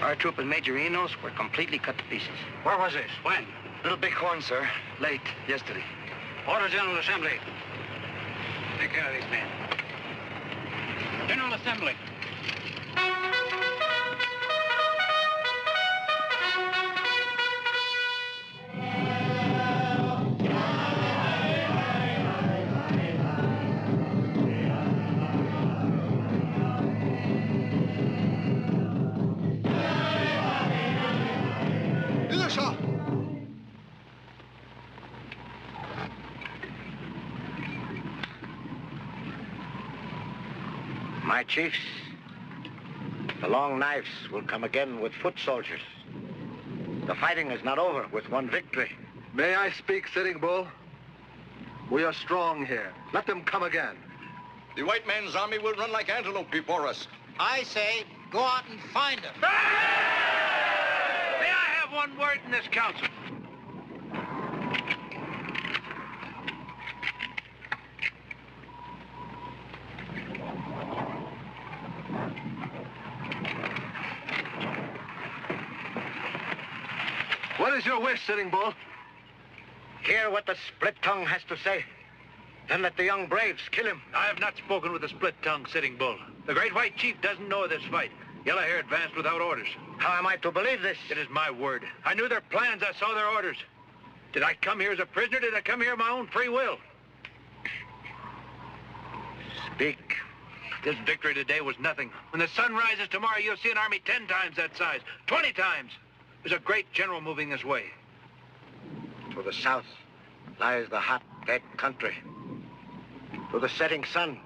Our troop and Major Enos were completely cut to pieces. Where was this? When? Little Bighorn, sir. Late yesterday. Order General Assembly. Take care of these men. General Assembly. My chiefs, the long knives will come again with foot soldiers. The fighting is not over with one victory. May I speak, Sitting Bull? We are strong here. Let them come again. The white man's army will run like antelope before us. I say, go out and find them. May I have one word in this council? What is your wish, Sitting Bull? Hear what the split tongue has to say. Then let the young braves kill him. I have not spoken with the split tongue, Sitting Bull. The great white chief doesn't know of this fight. Yellow Hair advanced without orders. How am I to believe this? It is my word. I knew their plans. I saw their orders. Did I come here as a prisoner? Did I come here of my own free will? Speak. This victory today was nothing. When the sun rises tomorrow, you'll see an army 10 times that size, 20 times. There's a great general moving this way. To the south lies the hot, dead country. To the setting sun,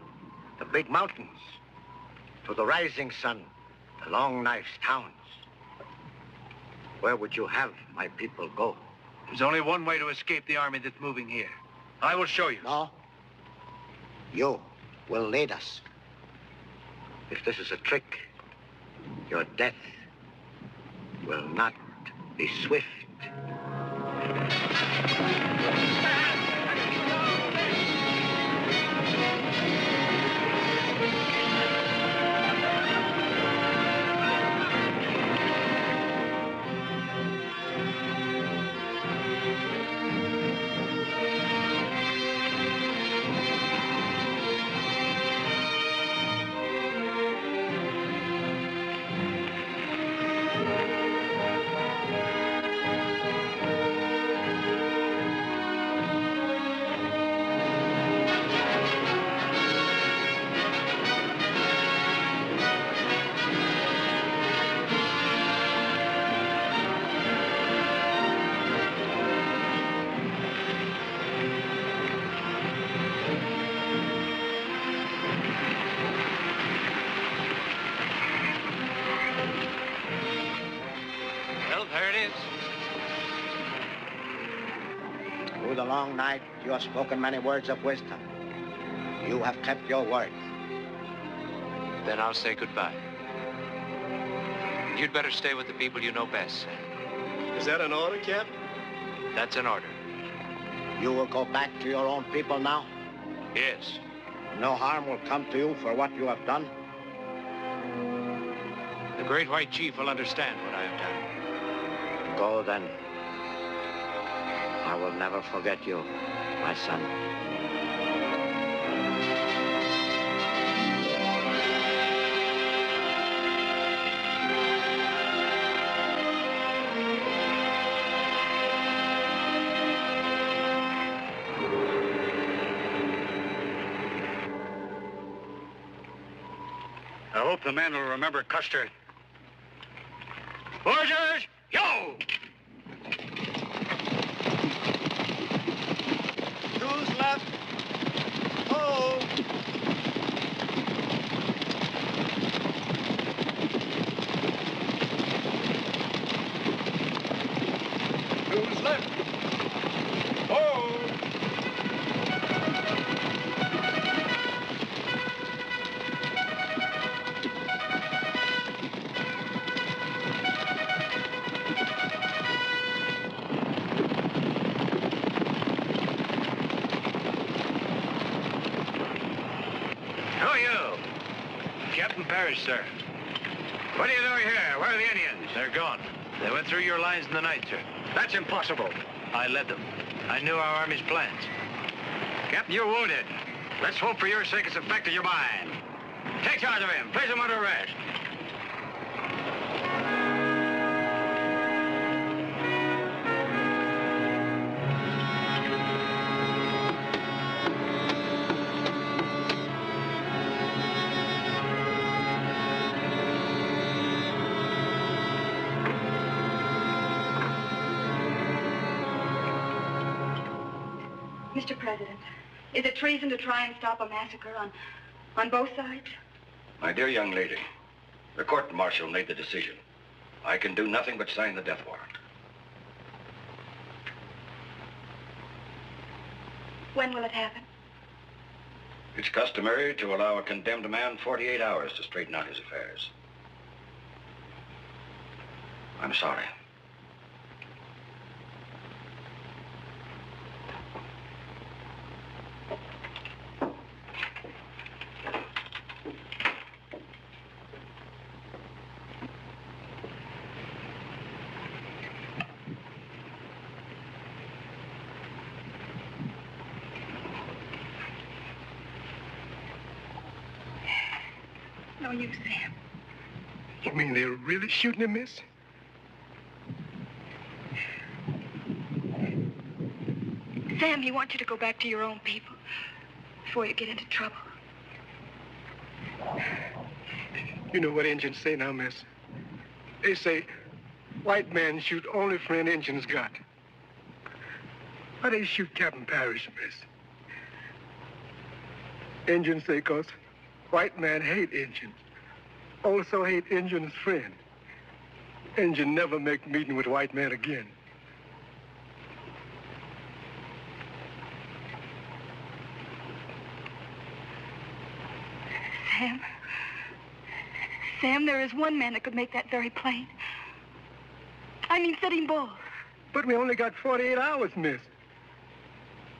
the big mountains. To the rising sun, the long knife's towns. Where would you have my people go? There's only one way to escape the army that's moving here. I will show you. No. You will lead us. If this is a trick, your death will not be swift. you have spoken many words of wisdom. You have kept your word. Then I'll say goodbye. You'd better stay with the people you know best, Sam. Is that an order, Captain? That's an order. You will go back to your own people now? Yes. No harm will come to you for what you have done? The Great White Chief will understand what I have done. Go then. I will never forget you, my son. I hope the men will remember Custer. Orders, yo! Who's left? Oh! Who's left? Oh! Captain Parrish, sir. What are you doing here? Where are the Indians? They're gone. They went through your lines in the night, sir. That's impossible. I led them. I knew our army's plans. Captain, you're wounded. Let's hope for your sake it's affected your mind. Take charge of him. Place him under arrest. Mr. President, is it treason to try and stop a massacre on both sides? My dear young lady, the court-martial made the decision. I can do nothing but sign the death warrant. When will it happen? It's customary to allow a condemned man 48 hours to straighten out his affairs. I'm sorry. No use, Sam. You mean they're really shooting him, miss? Sam, he wants you to go back to your own people before you get into trouble. You know what Indians say now, miss? They say, white men shoot only friend Indians got. Why they shoot Captain Parrish, miss? Indians say 'cause white man hate Indians. Also hate Indian's friend. Indian never make meeting with white man again. Sam, there is one man that could make that very plain. I mean, Sitting Bull. But we only got 48 hours, miss.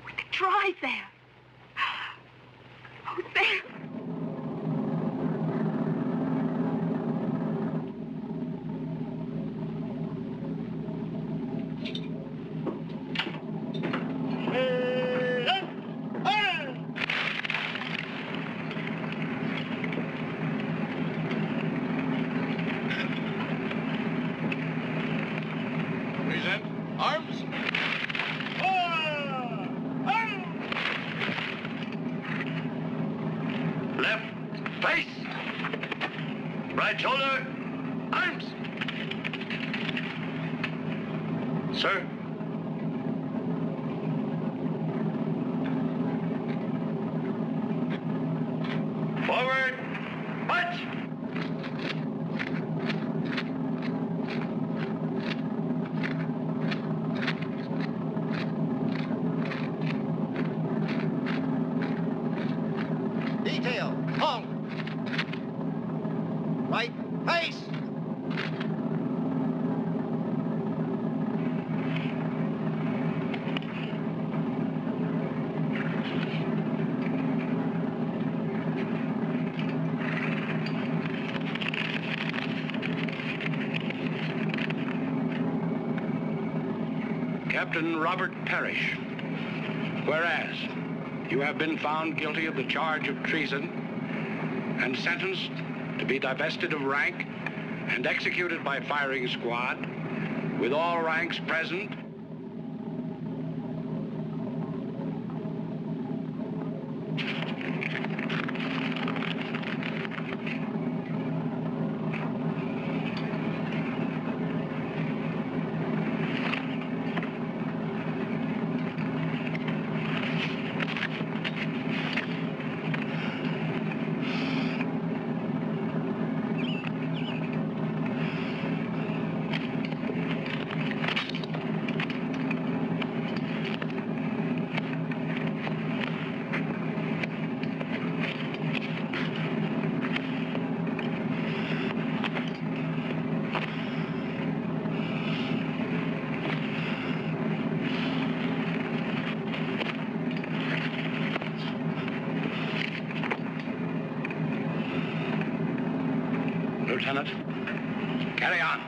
We could try, Sam. Oh, Sam. Right shoulder, arms. Sir. Forward, march. Captain Robert Parrish. Whereas, you have been found guilty of the charge of treason and sentenced to be divested of rank and executed by firing squad with all ranks present. Lieutenant, carry on.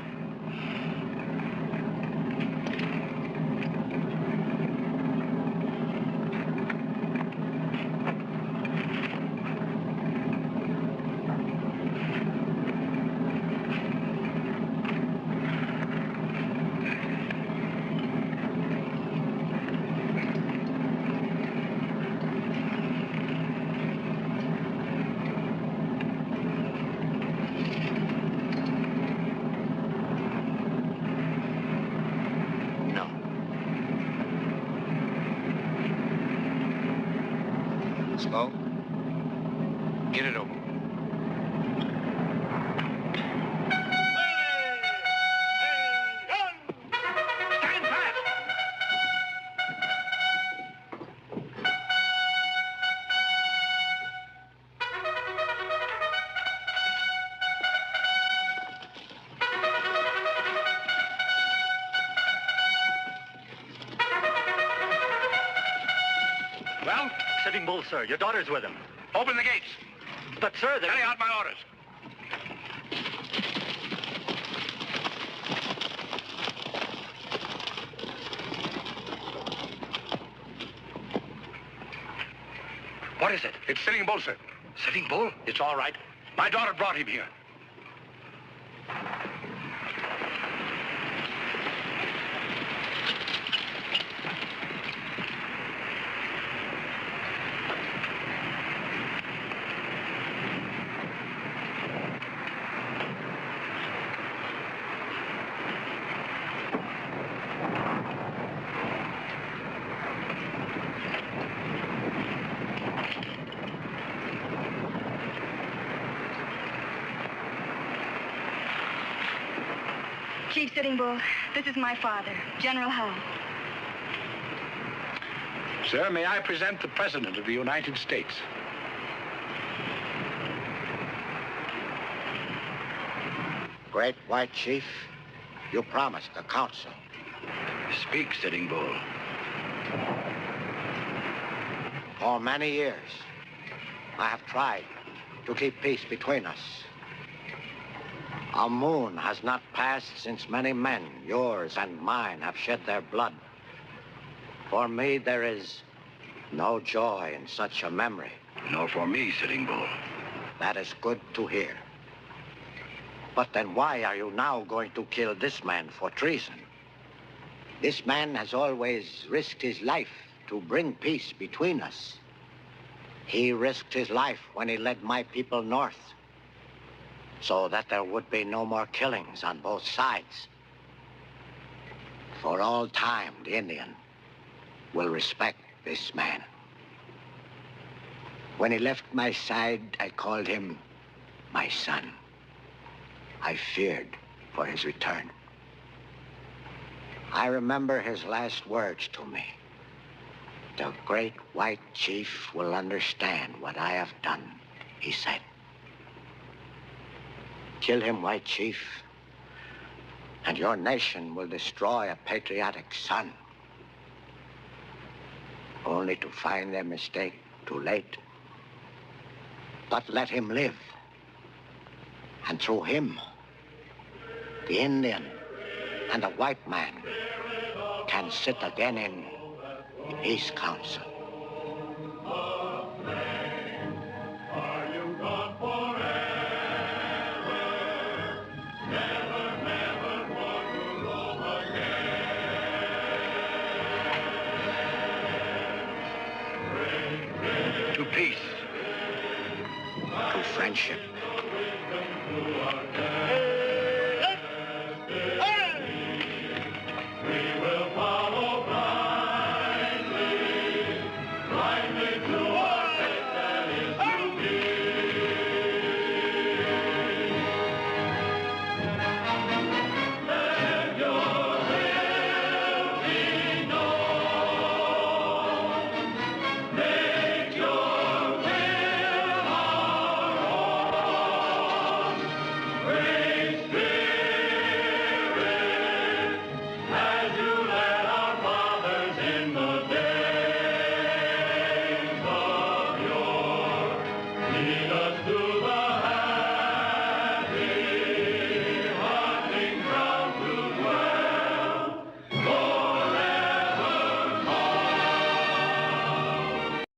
Slow. Get it over. Stand fast! Well? Sitting Bull, sir. Your daughter's with him. Open the gates. But, sir, they're... Carry out my orders. What is it? It's Sitting Bull, sir. Sitting Bull? It's all right. My daughter brought him here. Chief Sitting Bull, this is my father, General Howe. Sir, may I present the President of the United States? Great White Chief, you promised the council. Speak, Sitting Bull. For many years, I have tried to keep peace between us. A moon has not passed since many men, yours and mine, have shed their blood. For me, there is no joy in such a memory. Nor for me, Sitting Bull. That is good to hear. But then why are you now going to kill this man for treason? This man has always risked his life to bring peace between us. He risked his life when he led my people north, so that there would be no more killings on both sides. For all time, the Indian will respect this man. When he left my side, I called him my son. I feared for his return. I remember his last words to me. The great white chief will understand what I have done, he said. Kill him, White Chief, and your nation will destroy a patriotic son, only to find their mistake too late. But let him live, and through him, the Indian and the white man can and sit again in Peace Council. To peace. To friendship.